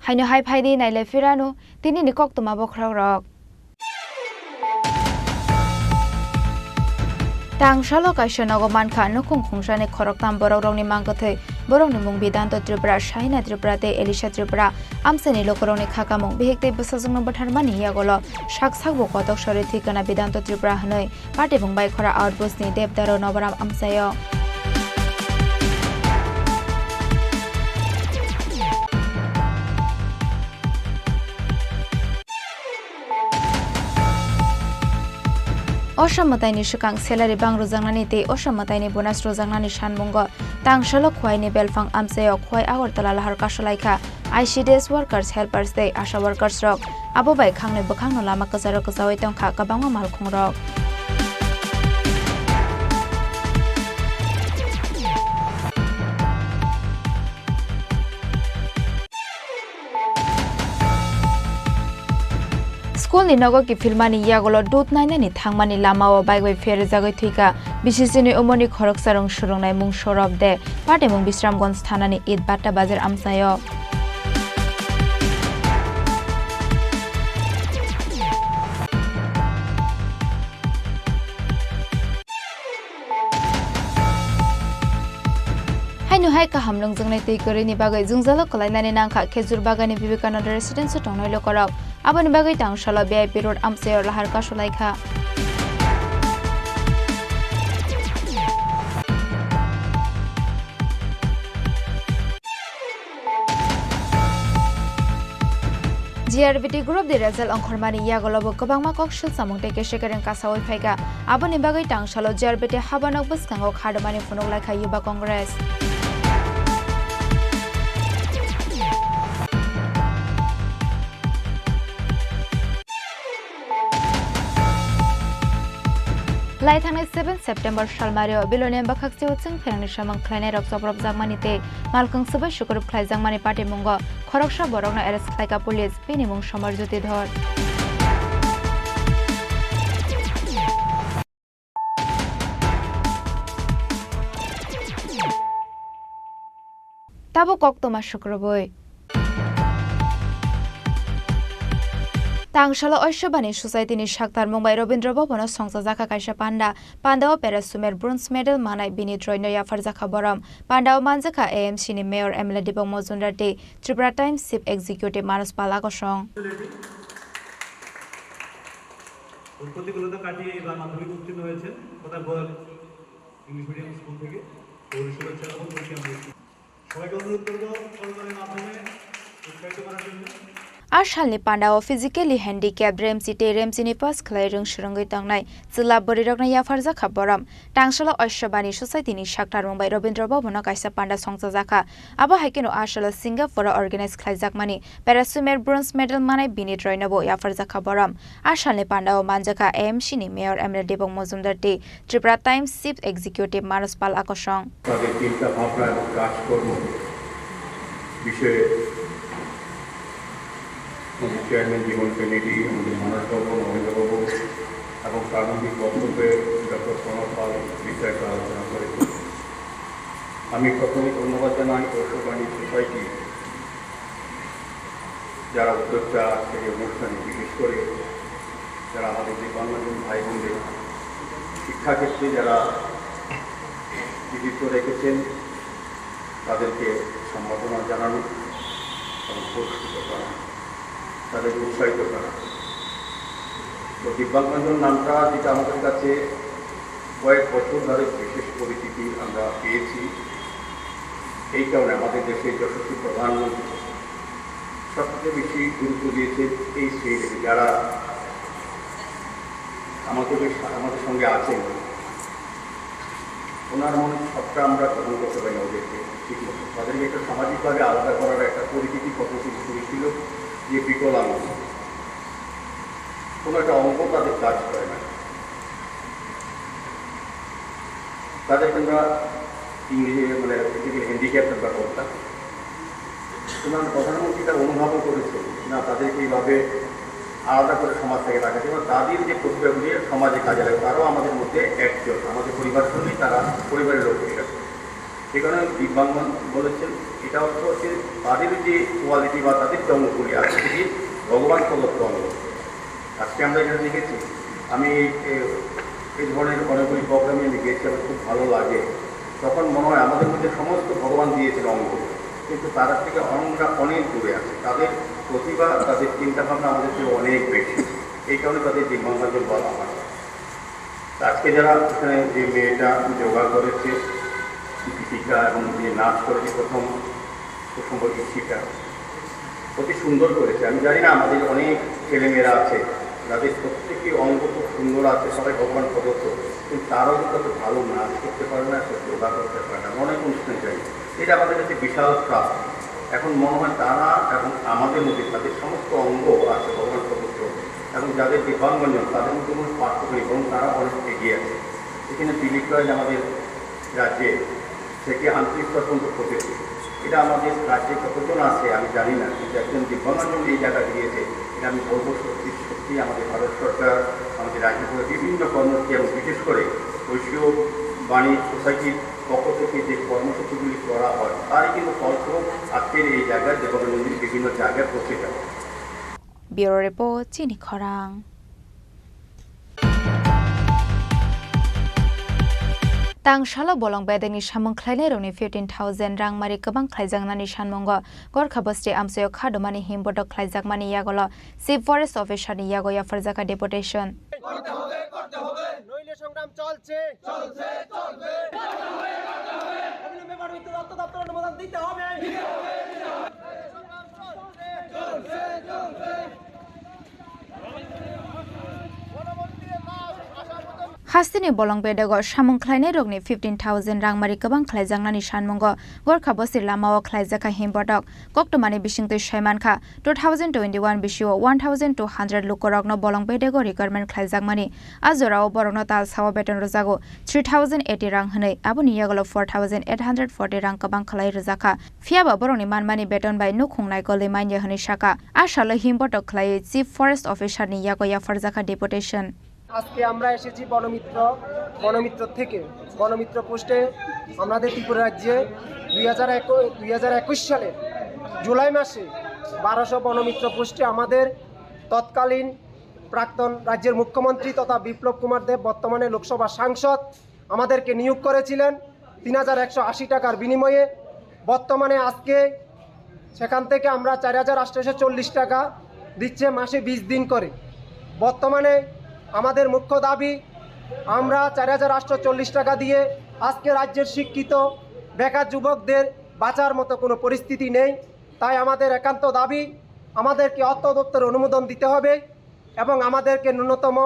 Haino hai phaidi naile firano tini ni kok tomabo khrok rok. Tang shalo kaisha nogoman kha nokung khungshane khoroktam borok rongni mangkothe borok ni mung Bidanto Tripura Shaina Tripura te Elisha Tripura amseni lokorongni khakamung bihekte busajungno botharmani yagolo shakshakbo kotok sore thikana Bidanto Tripura hanoi party bung bai khora outpost ni Devdaro Nobaram amsayo. অসামতাইনি সুকাং salary বাং রোজাংনানি তে অসামতাইনি bonus রোজাংনানি সানমুঙ্গ তাংশালো খোয়াইনি বেলফাং আমসায়াव খোয়াই আগরতলা লাহার কাশলাইখা ICDS workers helpers day asha workers rok abo bai khangnoi bokhangno lama kajaro kajawai tongkha kabangma malkhung rok School ni nogo ki filmani yagolo dut nainani thangmani lamao baibai fere jagai thuika bisisini umoni khorok sarong surongnai mung sorop de pate mung bisramgons thanani id batta bazar amsayo Hainu hai ka hamlong jongnai tei korini bagai jungjalo kolainani nangkha khejur bagani Vivekananda residence tongnai lokorok aboni bagai tangshala VIP road amsayor lahar kasolaikha GRBT group de result ongkhormani yagolobo kabangma kokshil samungte keshekareng kasawai phaiga aboni bagai tangshalo GRBT habanok buskango khadamani phunok laikha yuba congress Laithangni 7 September Shalmario Bilonian Bakhaksi Utsing Ferangni Shamang Khlainai Rok Soprop Jangmani te Malkang Subai Shukurup Khlai Jangmani Party Mungo Khoroksha Borokna arrest Khlaika Police Pinimung Somar Jyoti Dhor Tabo Koktoma Shukroboi Tangshala Oishobani Society ni Shaktar Mumbai Robindra Bhavano Songsa Jaka Kaisa Pandao Perasumer Bronze Medal Manai Bini Troino Yafar Jaka Boram Pandao Manjaka AMC ni Mayor MLA Dibong Mozundar Te Tripura Times Chief Executive Manus Palako Song প্রতিকূলতা কাটিয়ে এবার মাধ্যমিক উত্তীর্ণ হয়েছে কোথায় English medium school থেকে শুভেচ্ছা এবং সবাইকে অনুরোধ করবো সরকারের মাধ্যমে উৎসাহিত করার জন্য Ashalni Pandao physically handicapped Remsi te Remsi ni pas khlai rung shurungoi tangnai Zilla Borirokna Yafar Jaka Boram Tangshala Oishobani Society ni Shaktar Mumbai Robindra Bhavano Kaisa Panda Songsa Jaka Abo haikeno Ashala Singapore organized khlai jakmani Perasumer Bronze Medal Manai Bini Troinobo Yafar Jaka Boram Ashalni Pandao Manjaka AMC ni Mayor MLA Dibong Mozumdar te Tripura Times Chief Executive Manus Pal Akosong তাদের চিন্তা ভাবনা এবং কাজকর্ম বিষয়ে chairman জীবন committee আমাদের মানসবাবু মহেন্দ্রবাবু এবং প্রারম্ভিক বক্তব্যে ডক্টর প্রণব পাল বিস্তারিত আলোচনা করেছেন আমি প্রথমে ধন্যবাদ জানাই ঐশ্ববাণী সোসাইটি যারা উদ্যোক্তা থেকে অনুষ্ঠানে বিশেষ করে যারা আমাদের যে বাংলাদেশ ভাই বোনদের শিক্ষাক্ষেত্রে যারা কৃতিত্ব রেখেছেন তাদেরকে সম্মাননা জানানো এবং পুরস্কৃত করা তাদেরকে উৎসাহিত করা তো দিব্যাঙ্গজন নামটা যেটা আমাদের কাছে কয়েক বছর ধরে বিশেষ পরিচিতি আমরা পেয়েছি এই কারণে আমাদের দেশের যশস্বী প্রধানমন্ত্রী সবচেয়ে বেশি গুরুত্ব দিয়েছেন এই শ্রেণীতে যারা আমাদের সঙ্গে আছেন ওনার মনে সবটা আমরা গ্রহণ করতে পারি ওদেরকে ঠিক মতো তাদেরকে একটা সামাজিকভাবে আলাদা করার একটা পরিচিতি পদ্ধতি শুরু ছিল যে বিকলাঙ্গ কোনো একটা অঙ্গ তাদের কাজ করে না তাদেরকে আমরা ইংরেজি মানে হ্যান্ডিক্যাপের ব্যাপার করতাম ওনার প্রধানমন্ত্রী তার অনুভবও করেছে না তাদেরকে এইভাবে আলাদা করে সমাজ থেকে রাখাচ্ছে এবং তাদের যে প্রতিভাগুলি সমাজে কাজে লাগে তারাও আমাদের মধ্যে একজন আমাদের পরিবার সঙ্গেই তারা পরিবারের লোক হয়ে গেছে সেই কারণে দিব্যাঙ্গন বলেছেন এটা হচ্ছে তাদের যে কোয়ালিটি বা তাদের যে অঙ্গগুলি আছে সেটি ভগবান প্রদত্ত অঙ্গ আজকে আমরা এখানে দেখেছি আমি এই ধরনের অনেকগুলি প্রোগ্রামে আমি গেছি আমার খুব ভালো লাগে তখন মনে হয় আমাদের মধ্যে সমস্ত ভগবান দিয়েছেন অঙ্গ কিন্তু তারা থেকে অঙ্গটা অনেক দূরে আছে তাদের প্রতিভা তাদের চিন্তাভাবনা আমাদের থেকে অনেক বেশি এই কারণে তাদের দিব্যাঙ্গন বলা হয় আজকে যারা এখানে যে মেয়েটা যোগা করেছে শিক্ষিকা এবং যে নাচ করেছে প্রথম সম্পর্কে শিক্ষা অতি সুন্দর করেছে আমি জানি না আমাদের অনেক ছেলেমেয়েরা আছে যাদের প্রত্যেকটি অঙ্গ খুব সুন্দর আছে, সবাই ভগবান প্রদত্ত, কিন্তু তারাও কিন্তু অত ভালো নাচ করতে পারে না, সে যোগা করতে পারে না, অনেক অনুষ্ঠান চাই। এটা আমাদের কাছে বিশাল প্রাপ্ত। এখন মনে হয় তারা এবং আমাদের মধ্যে তাদের সমস্ত অঙ্গ আছে ভগবান প্রদত্ত, এবং যাদের দিব্যাঙ্গজন তাদের মধ্যে কোনো পার্থক্য নেই, এবং তারা অনেক এগিয়ে আছে। এখানে দিলীপ রায় আমাদের রাজ্যে থেকে 38% প্রতিটি, এটা আমাদের রাজ্যে কতজন আছে আমি জানি না, কিন্তু একজন দিব্যাঙ্গজন এই জায়গা দিয়েছে, এটা আমি বলবো সত্যি সত্যি আমাদের ভারত সরকার আমাদের রাজ্য করে বিভিন্ন কর্মসূচি এবং বিশেষ করে ঐশীয় বাণী সোসাইটির পক্ষ থেকে যে কর্মসূচিগুলি করা হয় তারই কিন্তু ফলস্বরূপ আজকের এই জায়গায় দেবনন্দিনী বিভিন্ন জায়গায় পৌঁছে যাবে। ব্যুরো রিপোর্ট চিনি খরাং। Tangshalo bolong bedeni shamung khlainai roni 15,000 rangmari kabang khlaijangnani shanmongo gorkha bosti amsayo khadomani himbodok khlaijakmani yagolo chief forest officer ni yago ya farjaka deputation করতে হবে নইলে সংগ্রাম চলছে অবিলম্বে বনমিত্র দপ্তর অনুমোদন দিতে হবে Hastini bolong bedago shamung khlainai rogni 15,000 rangmari kabang khlaijangnani shanmongo gorkha bosti lamao khlaijaka himbodok koktomani bisingtoi shaimankha 2021 bisio 1,200 lukorogno bolong bedago requirement khlaijakmani ajorao borogno tal sawa beton rojago 3,080 rang hwnei aboni yagolo 4,840 rang kabang khlai rojaka fiaba borogni manmani beton bai nukhungnai golei maine hwnei saka ashalo himbodok khlai chief forest officer ni yago ya farjaka deputation আজকে আমরা এসেছি বনমিত্র থেকে বনমিত্র পোস্টে আমাদের ত্রিপুরা রাজ্যে 2021 সালে জুলাই মাসে 1200 বনমিত্র পোস্টে আমাদের তৎকালীন প্রাক্তন রাজ্যের মুখ্যমন্ত্রী তথা বিপ্লব কুমার দেব বর্তমানে লোকসভা সাংসদ আমাদেরকে নিয়োগ করেছিলেন 3,180 টাকার বিনিময়ে বর্তমানে আজকে সেখান থেকে আমরা 4,840 টাকা দিচ্ছে মাসে 20 দিন করে বর্তমানে আমাদের মুখ্য দাবি আমরা 4,840 টাকা দিয়ে আজকে রাজ্যের শিক্ষিত বেকার যুবকদের বাঁচার মতো কোনো পরিস্থিতি নেই তাই আমাদের একান্ত দাবি আমাদেরকে অর্থ দপ্তরের অনুমোদন দিতে হবে এবং আমাদেরকে ন্যূনতম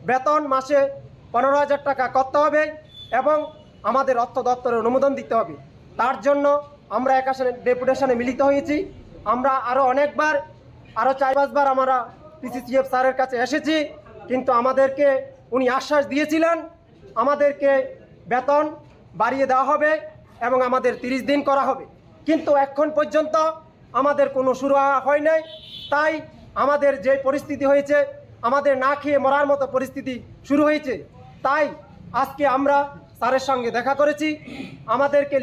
বেতন মাসে 15,000 টাকা করতে হবে এবং আমাদের অর্থ দপ্তরের অনুমোদন দিতে হবে তার জন্য আমরা একাশনে ডেপুটেশনে মিলিত হয়েছি আমরা আরও অনেকবার আরও 4-5 বার আমরা পিসিসিএফ স্যারের কাছে এসেছি কিন্তু আমাদেরকে উনি আশ্বাস দিয়েছিলেন আমাদেরকে বেতন বাড়িয়ে দেওয়া হবে এবং আমাদের 30 দিন করা হবে কিন্তু এখন পর্যন্ত আমাদের কোনো শুরু হয় নাই তাই আমাদের যে পরিস্থিতি হয়েছে আমাদের না খেয়ে মরার মতো পরিস্থিতি শুরু হয়েছে তাই আজকে আমরা স্যারের সঙ্গে দেখা করেছি আমাদেরকে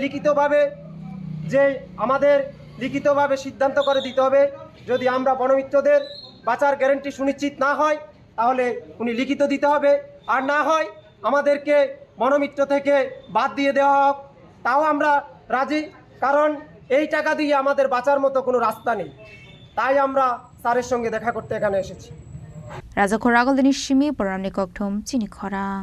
লিখিতভাবে সিদ্ধান্ত করে দিতে হবে যদি আমরা বনমিত্রদের বাঁচার গ্যারান্টি সুনিশ্চিত না হয় তাহলে উনি লিখিত দিতে হবে আর না হয় আমাদেরকে বনমিত্র থেকে বাদ দিয়ে দেওয়া হোক তাও আমরা রাজি কারণ এই টাকা দিয়ে আমাদের বাঁচার মতো কোনো রাস্তা নেই তাই আমরা স্যারের সঙ্গে দেখা করতে এখানে এসেছি রাজাখোর আগলদিনী সিমি পরামনি ককঠম চিনি খরাং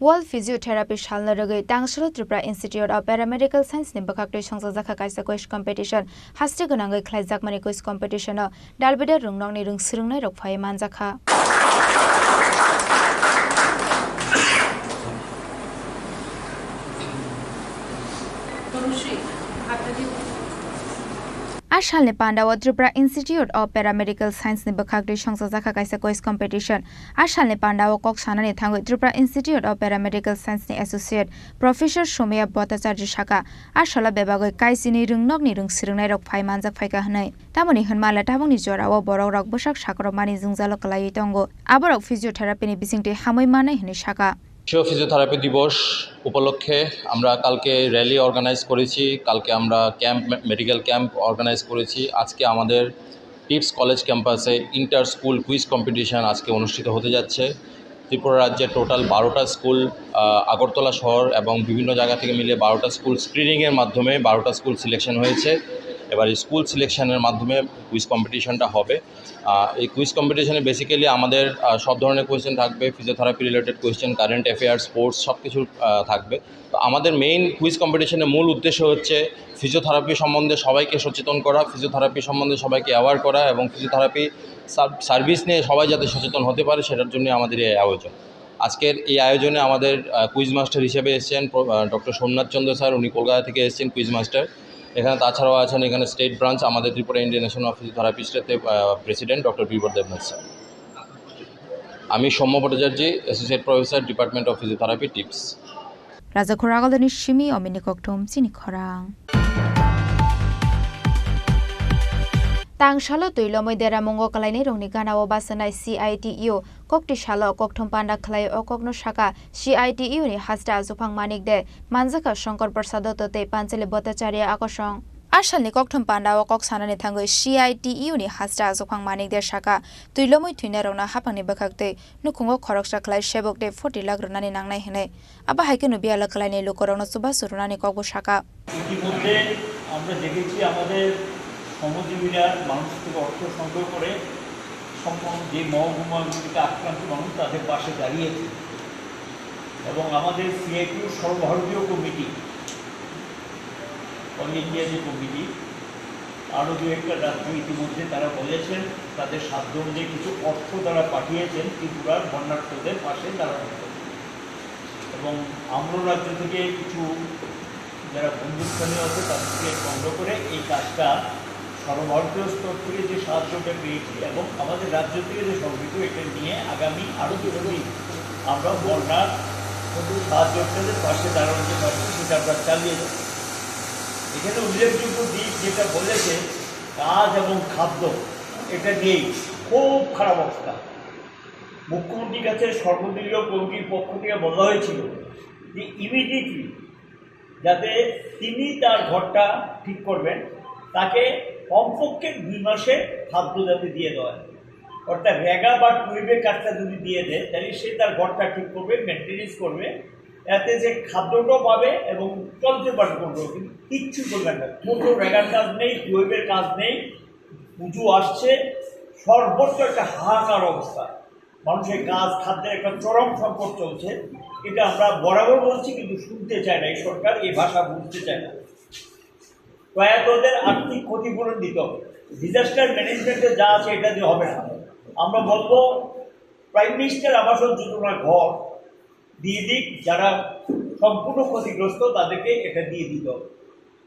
World Physiotherapy Shalna Rogai Tangshalo Tripura Institute of Paramedical Science ni bakakte songjaka kaisa quiz competition haste gonangai khlaijakmani quiz competition no dalbeda rungnong ni rung sirungnai rok phai manjakha Ashalni Pandawa Tripura Institute of Paramedical Science ni bakakte songjaka kaisa quiz competition Ashalni Pandawa kok sanani thangoi Tripura Institute of Paramedical Science ni associate Professor Soumya Bhattacharya Shaka Ashala bebagoi kaisini rungnok ni rung sirungnai rok phai manjak phaika hnai tamoni hwnmala tabongni jorao borok rok bosak sakromani jungjalo kalai tongo aborok physiotherapy ni bisingte hamoi manai hni Shaka বিশ্ব physiotherapy দিবস উপলক্ষে আমরা কালকে rally organise করেছি কালকে আমরা medical camp organise করেছি আজকে আমাদের টিপস কলেজ ক্যাম্পাসে ইন্টার স্কুল কুইজ কম্পিটিশন আজকে অনুষ্ঠিত হতে যাচ্ছে ত্রিপুরা রাজ্যের টোটাল 12টা স্কুল আগরতলা শহর এবং বিভিন্ন জায়গা থেকে মিলে 12টা স্কুল স্ক্রিনিংয়ের মাধ্যমে 12টা স্কুল সিলেকশন হয়েছে এবার স্কুল সিলেকশনের মাধ্যমে কুইজ কম্পিটিশনটা হবে। এই কুইজ কম্পিটিশনে বেসিক্যালি আমাদের সব ধরনের কোয়েশ্চেন থাকবে, physiotherapy related question, current affairs, sports সব কিছু থাকবে। তো আমাদের মেইন কুইজ কম্পিটিশনের মূল উদ্দেশ্য হচ্ছে ফিজিওথেরাপি সম্বন্ধে সবাইকে সচেতন করা, ফিজিওথেরাপি সম্বন্ধে সবাইকে অ্যাওয়ার করা এবং ফিজিওথেরাপি সার্ভিস নিয়ে সবাই যাতে সচেতন হতে পারে সেটার জন্য আমাদের এই আয়োজন। আজকের এই আয়োজনে আমাদের কুইজ মাস্টার হিসেবে এসেছেন ডক্টর সোমনাথ চন্দ্র স্যার, উনি কলকাতা থেকে এসেছেন কুইজ মাস্টার। এখানে তাছাড়াও আছেন এখানে স্টেট ব্রাঞ্চ আমাদের ত্রিপুরা ইন্ডিয়ান ন্যাশনাল অফ ফিজিওথেরাপিস্টের president doctor Bibar Debnath sir. আমি Soumya Bhattacharya, associate professor, department of physiotherapy, TIPS. রাজা খোরাগলনি সিমি অমিনি ককটম চিনি খরাং तांगशालो तुइलमै देरा मंगो कलाइने रंगनि गानाओ बासनाय CITU kokti shalo kokthom panda khlai okokno shaka CITU ni hasta jufang manik de manjaka Shankar Prasad tote Panchali Bhattacharya akosong Asalni kokthom panda okok sanani thangoi CITU ni hasta jufang manik de shaka tuilomoi thuina rongna hapangni bakhakte nukhungo khoroksa khlai sebok de 40 lakh ronani nangnai hene aba haikenu biala khlaini lokorongno suba surunani kokbo shaka ইতিমধ্যে আমরা দেখেছি আমাদের শ্রমজীবীরা মানুষ থেকে অর্থ সংগ্রহ করে যে মহকুমাগুলিতে আক্রান্ত মানুষ তাদের পাশে দাঁড়িয়েছে এবং আমাদের CITU সর্বভারতীয় কমিটি, অল ইন্ডিয়া যে কমিটি, আরও দু একটা রাজ্য ইতিমধ্যে তারা বলেছেন তাদের সাধ্য অনুযায়ী কিছু অর্থ তারা পাঠিয়েছেন ত্রিপুরার বন্যার্থদের পাশে দাঁড়ানো এবং আমরা রাজ্য থেকে কিছু যারা বন্ধুস্থানীয় আছে তাদেরকে সংগ্রহ করে এই কাজটা সর্বভারতীয় স্তর থেকে যে সাহায্যটা পেয়েছি এবং আমাদের রাজ্য থেকে যে সংগৃহীত এটা নিয়ে আগামী আরও কিছুদিন আমরা বন্যার সাহায্যের পাশে দাঁড়াতে পারছি, সেটা আমরা চালিয়ে যাব। এখানে উল্লেখযোগ্য দিক যেটা বলেছে কাজ এবং খাদ্য, এটা নিয়েই খুব খারাপ অবস্থা। মুখ্যমন্ত্রীর কাছে সর্বদলীয় কমিটির পক্ষ থেকে বলা হয়েছিল যে ইমিডিয়েটলি যাতে তিনি তার ঘরটা ঠিক করবেন, তাকে কমপক্ষে 2 মাসে খাদ্য যাতে দিয়ে দেওয়া, অর্থাৎ রেগা বা টুইবের কাজটা যদি দিয়ে দেয় তাহলে সে তার ঘরটা ঠিক করবে, মেনটেনেন্স করবে, এতে যে খাদ্যটাও পাবে এবং চলতে পারবে। কিন্তু কিচ্ছু করবেন না, কোনো রেগার কাজ নেই, টুইবের কাজ নেই, পুজো আসছে, সর্বোচ্চ একটা হাহাকার অবস্থা, মানুষের কাজ খাদ্যের একটা চরম সংকট চলছে। এটা আমরা বরাবর বলছি কিন্তু শুনতে চায় না, এই সরকার এই ভাষা বুঝতে চায় না। প্রয়াতদের আর্থিক ক্ষতিপূরণ দিতে হবে, ডিজাস্টার ম্যানেজমেন্টে যা আছে এটা দিয়ে হবে না। আমরা বলবো প্রাইম মিনিস্টার আবাস যোজনা ঘর দিয়ে দিক, যারা সম্পূর্ণ ক্ষতিগ্রস্ত তাদেরকে এটা দিয়ে দিতে হবে,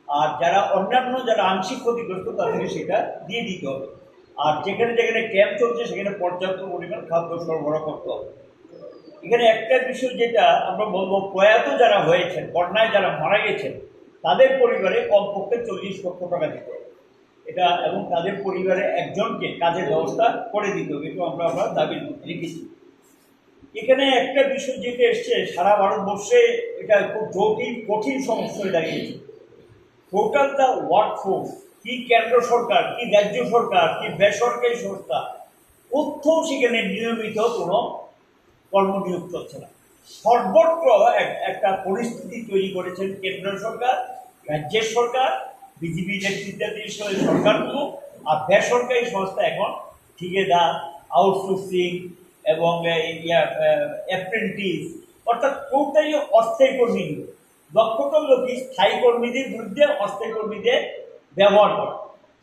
আর যারা অন্যান্য যারা আংশিক ক্ষতিগ্রস্ত তাদেরকে সেটা দিয়ে দিতে হবে। আর যেখানে যেখানে ক্যাম্প চলছে সেখানে পর্যাপ্ত পরিমাণ খাদ্য সরবরাহ করতে হবে। এখানে একটা বিষয় যেটা আমরা বলবো, প্রয়াত যারা হয়েছেন, বন্যায় যারা মারা গেছেন, তাদের পরিবারে কমপক্ষে 40 লক্ষ টাকা দিতে হবে এটা, এবং তাদের পরিবারে একজনকে কাজের ব্যবস্থা করে দিতে হবে, এটা আমরা দাবি রেখেছি। এখানে একটা বিষয় যেটা এসছে, সারা ভারতবর্ষে এটা খুব জটিল কঠিন সমস্যা হয়ে দাঁড়িয়েছে। টোটাল দ্য ওয়ার্কফোর্স, কি কেন্দ্র সরকার, কি রাজ্য সরকার, কি বেসরকারি সংস্থা, কোথাও সেখানে নিয়মিত কোনো কর্মনিয়োগ চলছে না। সর্বত্র একটা পরিস্থিতি তৈরি করেছেন কেন্দ্র সরকার, রাজ্যের সরকার, বিজেপি নেতৃত্বাধীন সরকারগুলো, আর বেসরকারি সংস্থা এখন ঠিকাদার, আউটসোর্সিং এবং অ্যাপ্রেন্টিস, অর্থাৎ টোটালি অস্থায়ী কর্মীগুলো। লক্ষ্যটা হলো কি, স্থায়ী কর্মীদের বিরুদ্ধে অস্থায়ী কর্মীদের ব্যবহার করা।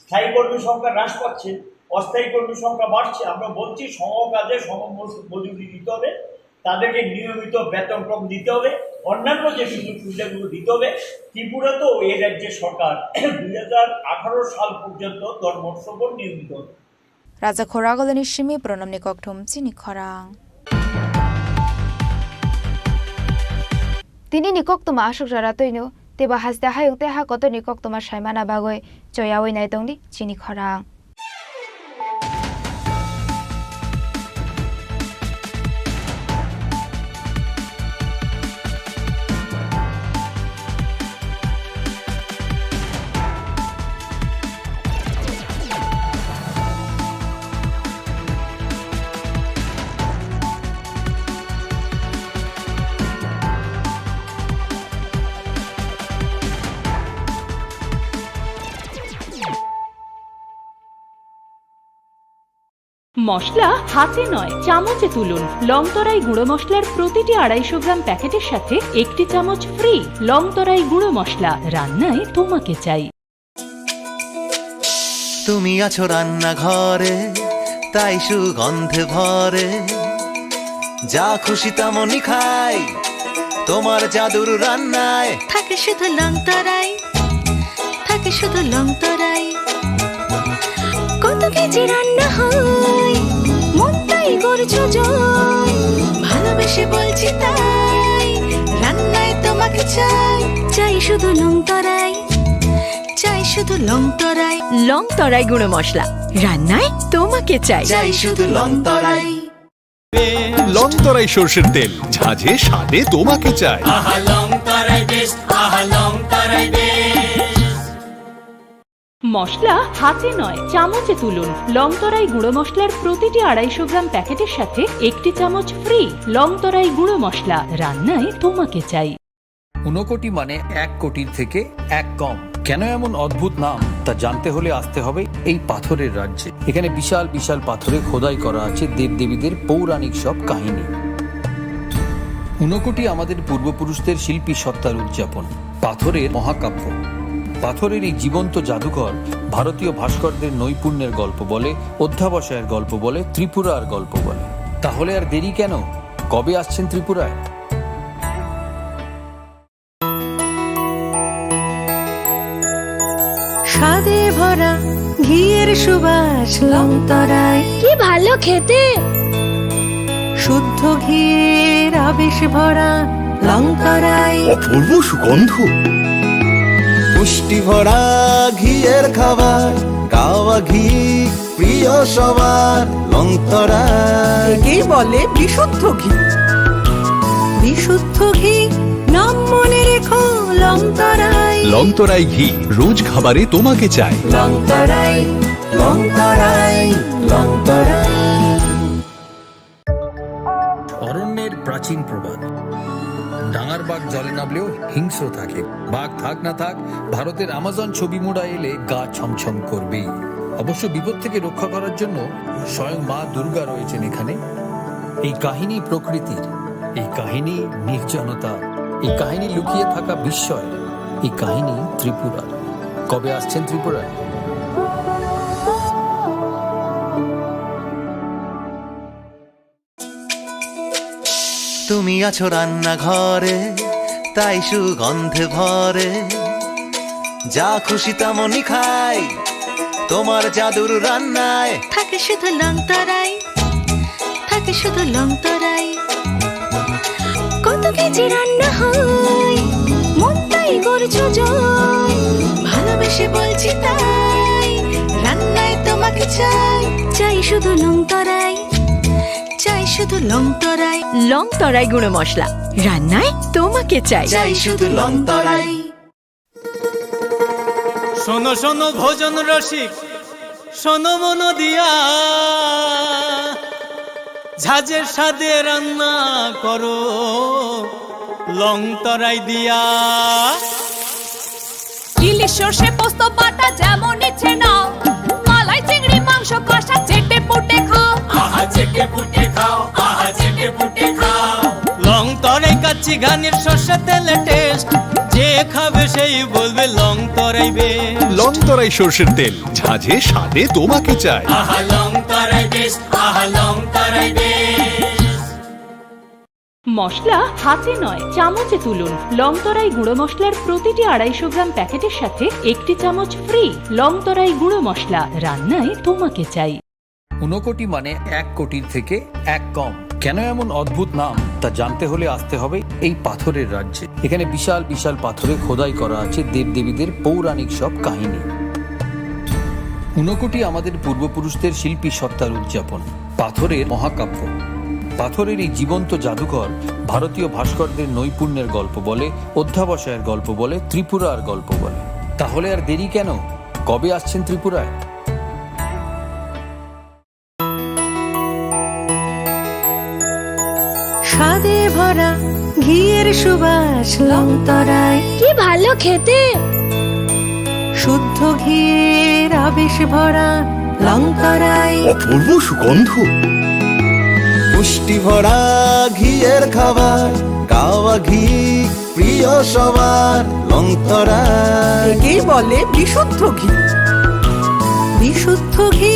স্থায়ী কর্মীর সংখ্যা হ্রাস পাচ্ছে, অস্থায়ী কর্মীর সংখ্যা বাড়ছে। আমরা বলছি সম কাজে সম মজুরি দিতে হবে, তাদেরকে নিয়মিত বেতনক্রম দিতে হবে, অন্যান্য যে সুযোগ সুবিধাগুলো দিতে হবে। ত্রিপুরাতেও এই রাজ্যের সরকার 2018 সাল পর্যন্ত ধর্মোৎসব নিয়মিত হবে। রাজা খোরাগলনি সিমি প্রণমনি ককঠম চিনি খরাং তিনি নিকক্তমা আশক যারা তৈনু তেবা হাসতে হায়ুতে হা কত নিকক্তমা সাইমানা বাগৈ জয়াওই নাই দংদি চিনি খরাং। মশলা হাতে নয় চামচে তুলুন। লংতরাই গুঁড়ো মশলার প্রতিটি 250 গ্রাম প্যাকেটের সাথে 1টি চামচ ফ্রি। লংতরাই গুঁড়ো মশলা, রান্নায় তোমাকে চাই। তুমি আছো রান্নাঘরে, তাই সুগন্ধে ভরে, যা খুশি তেমনই খাই তোমার জাদুর রান্নায়। থাকে শুধু লংতরাই, থাকে শুধু লংতরাই। কত কেজি রান্না হয়, মনটাই করছো জয়। ভালোবেসে বলছি তাই, রান্নায় তোমাকে চাই। চাই শুধু লংতরাই, চাই শুধু লংতরাই। লংতরাই গুঁড়ো মশলা, রান্নায় তোমাকে চাই। চাই শুধু লংতরাই। লংতরাই সর্ষের তেল, ঝাঁঝে স্বাদে তোমাকে চাই। আহা লংতরাই বেস্ট, আহা লংতরাই বেস্ট। মশলা হাতে নয় চামচে তুলুন। লংতরাই গুঁড়ো মশলার প্রতিটি 250 গ্রাম প্যাকেটের সাথে 1টি চামচ ফ্রি। লংতরাই গুঁড়ো মশলা, রান্নায় তোমাকে চাই। 59 মানে 1 কোটির থেকে 1 কম। কেন এমন অদ্ভুত নাম তা জানতে হলে আসতে হবে এই পাথরের রাজ্যে। এখানে বিশাল বিশাল পাথরে খোদাই করা আছে দেবদেবীদের পৌরাণিক সব কাহিনী। 59 আমাদের পূর্বপুরুষদের শিল্পী সত্তার উদযাপন, পাথরের মহাকাব্য। পাথরের এই জীবন্ত জাদুঘর ভারতীয় ভাস্করদের নৈপুণ্যের গল্প বলে, অধ্যাবসায়ের গল্প বলে, ত্রিপুরার গল্প বলে। তাহলে আর দেরি কেন? কবে আসছেন ত্রিপুরায়? স্বাদে ভরা ঘিয়ের সুবাস লংতরাই। কি ভালো খেতে, শুদ্ধ ঘিয়ের আবেশ ভরা লংতরাই। অপূর্ব সুগন্ধ, পুষ্টি ভরা ঘিয়ের খাবার, কাওয়া ঘি প্রিয় সবার। লংতরাই একেই বলে বিশুদ্ধ ঘি। বিশুদ্ধ ঘি নাম মনে রেখো লংতরাই। লংতরাই ঘি রোজ খাবারে তোমাকে চাই। লংতরাই, লংতরাই, লংতরাই। অরণ্যের প্রাচীন প্রবাদ, ডাঙার বাঘ জলে নামলেও হিংস্র থাকে। বাঘ থাক না থাক, ভারতের আমাজন ছবি মোড়া এলে গা ছমছম করবেই। অবশ্য বিপদ থেকে রক্ষা করার জন্য স্বয়ং মা দুর্গা রয়েছেন এখানে। এই কাহিনী প্রকৃতির, এই কাহিনী নির্জনতা, এই কাহিনী লুকিয়ে থাকা বিস্ময়, এই কাহিনী ত্রিপুরার। কবে আসছেন ত্রিপুরায়? তুমি আছো রান্নাঘরে, তাই সুগন্ধে ভরে, যা খুশি তেমনই খাই তোমার জাদুর রান্নায়। থাকে শুধু লংতরাই, থাকে শুধু লংতরাই। কত কেজি রান্না হয়, মনটাই করছো জয়। ভালোবেসে বলছি তাই, রান্নায় তোমাকে চাই। চাই শুধু লংতরাই, চাই শুধু লংতরাই। লংতরাই গুঁড়ো মশলা, রান্নায় তোমাকে চাই। চাই শুধু লংতরাই। শোনো শোনো ভোজন রসিক, শোনো মন দিয়া, ঝাঁঝের স্বাদে রান্না করো লংতরাই দিয়া। ইলিশ সর্ষে পোস্ত বাটা যেমন ইচ্ছে নাও, মালাই চিংড়ি মাংস কষা চেটে পুটে খাও। আহা চেটে পুটে খাও, আহা চেটে পুটে খাও। লংতরাই কাচ্চি ঘানির সর্ষে তেলে টেস্ট, যে খাবে সেই বলবে লংতরাই বেস্ট। লংতরাই সর্ষের তেল, ঝাঁঝে স্বাদে তোমাকে চাই। আহা লংতরাই বেস্ট, আহা লংতরাই বেস্ট। মশলা হাতে নয় চামচে তুলুন। লংতরাই গুঁড়ো মশলার প্রতিটি 250 গ্রাম প্যাকেটের সাথে 1টি চামচ ফ্রি। লংতরাই গুঁড়ো মশলা, রান্নায় তোমাকে চাই। 59 মানে 1 কোটির থেকে 1 কম। কেন এমন অদ্ভুত নাম তা জানতে হলে আসতে হবে এই পাথরের রাজ্যে। এখানে বিশাল বিশাল পাথরে খোদাই করা আছে দেবদেবীদের পৌরাণিক সব কাহিনী। 59 আমাদের পূর্বপুরুষদের শিল্পী সত্তার উদযাপন, পাথরের মহাকাব্য। পাথরের এই জীবন্ত জাদুঘর ভারতীয় ভাস্করদের নৈপুণ্যের গল্প বলে, অধ্যাবসায়ের গল্প বলে, ত্রিপুরার গল্প বলে। তাহলে আর দেরি কেন? কবে আসছেন ত্রিপুরায়? স্বাদে ভরা ঘিয়ের সুবাস লংতরাই। কি ভালো খেতে, শুদ্ধ ঘিয়ের আবেশ ভরা লংতরাই অপূর্ব সুগন্ধ, পুষ্টি ভরা ঘিয়ের খাবার, গাওয়া ঘি প্রিয় সবার, লংতরাই একেই বলে বিশুদ্ধ ঘি। বিশুদ্ধ ঘি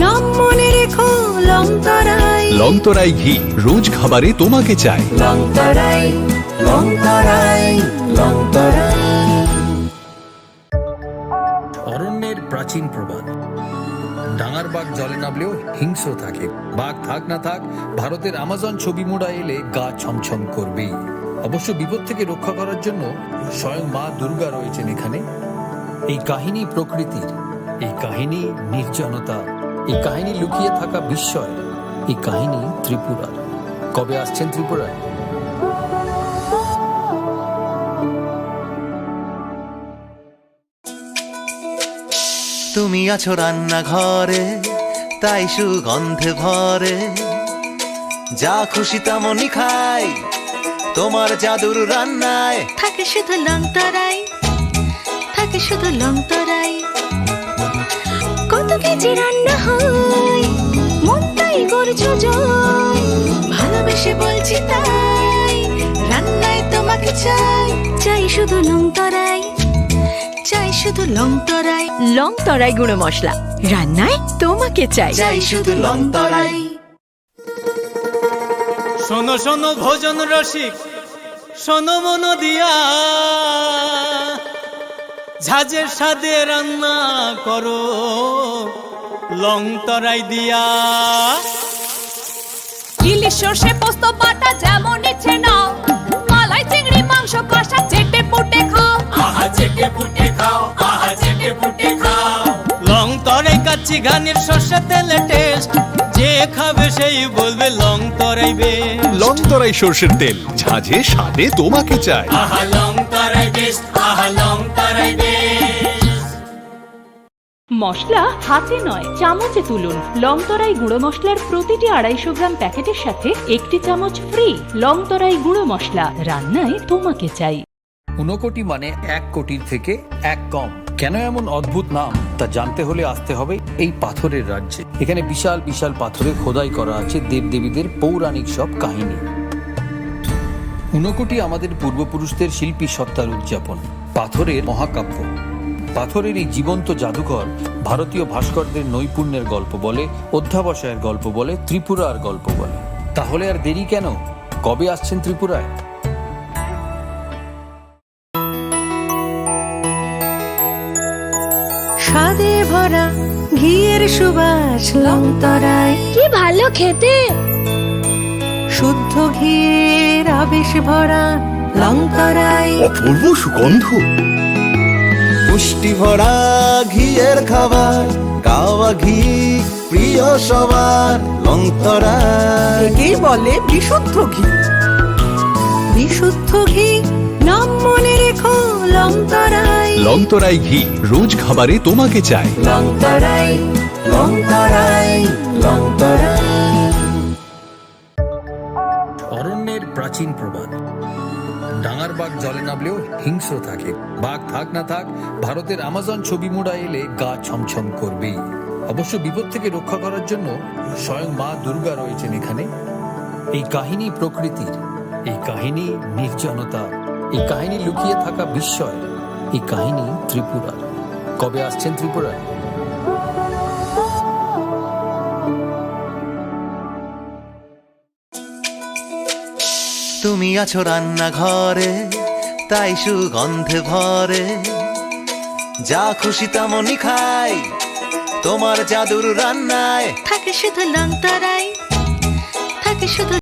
নাম মনে রেখো লংতরাই লংতরাই ঘি রোজ খাবারে তোমাকে চাই। লংতরাই লংতরাই লংতরাই। অরণ্যের প্রাচীন প্রবাদ, ডাঙার বাঘ জলে নামলেও হিংস্র থাকে, বাঘ থাক না থাক ভারতের আমাজন ছবি মোড়া এলে গা ছমছম করবেই। অবশ্য বিপদ থেকে রক্ষা করার জন্য স্বয়ং মা দুর্গা রয়েছেন এখানে। এই কাহিনী প্রকৃতির, এই কাহিনী নির্জনতা, এই কাহিনী লুকিয়ে থাকা বিস্ময়, এই কাহিনী ত্রিপুরার। কবে আসছেন ত্রিপুরায়? তুমি আছো রান্নাঘরে, তাই সুগন্ধে ভরে, যা খুশি তেমনই খাই তোমার জাদুর রান্নায়। থাকে শুধু লংতরাই, থাকে শুধু লংতরাই। কত কেজি রান্না হয়, মনটাই করছো জয়। ভালোবেসে বলছি তাই, রান্নায় তোমাকে চাই। চাই শুধু লংতরাই, চাই শুধু লংতরাই। লংতরাই গুঁড়ো মশলা, রান্নায় তোমাকে চাই। চাই শুধু লংতরাই। শোনো শোনো ভোজন রসিক, শোনো মন দিয়া, ঝাঁঝের স্বাদে রান্না করো লংতরাই দিয়া। ইলিশ সর্ষে পোস্ত বাটা যেমন ইচ্ছে নাও, মালাই চিংড়ি মাংস কষা চেটে পুটে খাও। আহা চেটে পুটে খাও, আহা চেটে পুটে খাও। লংতরাই কাচ্চি ঘানির সর্ষে তেলে টেস্ট, যে খাবে সেই বলবে লংতরাই বেস্ট। লংতরাই সর্ষের তেল, ঝাঁঝে স্বাদে তোমাকে চাই। আহা লংতরাই বেস্ট, আহা লংতরাই বেস্ট। মশলা হাতে নয় চামচে তুলুন। লংতরাই গুঁড়ো মশলার প্রতিটি 250 গ্রাম প্যাকেটের সাথে 1টি চামচ ফ্রি। লংতরাই গুঁড়ো মশলা, রান্নায় তোমাকে চাই। 1 কোটি মানে 1 কোটির থেকে 1 কম। কেন এমন অদ্ভুত নাম তা জানতে হলে আসতে হবে এই পাথরের রাজ্যে। এখানে বিশাল বিশাল পাথরে খোদাই করা আছে দেবদেবীদের পৌরাণিক সব কাহিনী। 1 কোটি আমাদের পূর্বপুরুষদের শিল্পী সত্তার উদযাপন, পাথরের মহাকাব্য। পাথরের এই জীবন্ত জাদুঘর ভারতীয় ভাস্করদের নৈপুণ্যের গল্প বলে, অধ্যাবসায়ের গল্প বলে, ত্রিপুরার গল্প বলে। তাহলে আর দেরি কেন? কবে আসছেন ত্রিপুরায়? স্বাদে ভরা ঘিয়ের সুবাস লংতরাই। কি ভালো খেতে, শুদ্ধ ঘিয়ের আবেশ ভরা লংতরাই। অপূর্ব সুগন্ধ, পুষ্টি ভরা ঘিয়ের খাবার, গাওয়া ঘি প্রিয় সবার, লংতরাই একেই বলে বিশুদ্ধ ঘি। বিশুদ্ধ ঘি নাম মনে রেখো লংতরাই। লংতরাই ঘি রোজ খাবারে তোমাকে চাই। লংতরাই লংতরাই লংতরাই। অরণ্যের প্রাচীন প্রবাদ, ডাঙার বাঘ জলে নামলেও হিংস্র থাকে, বাঘ থাক না থাক ভারতের আমাজন ছবি মোড়া এলে গা ছমছম করবেই। অবশ্য বিপদ থেকে রক্ষা করার জন্য স্বয়ং মা দুর্গা রয়েছেন এখানে। এই কাহিনী প্রকৃতির, এই কাহিনী নির্জনতা, এই কাহিনী লুকিয়ে থাকা বিস্ময়, এই কাহিনী ত্রিপুরার। কবে আসছেন ত্রিপুরায়? তুমি আছো রান্নাঘরে, তাই সুগন্ধে ভরে, যা খুশি তেমনই খাই তোমার জাদুর রান্নায়। থাকে শুধু লংতরাই, থাকে শুধু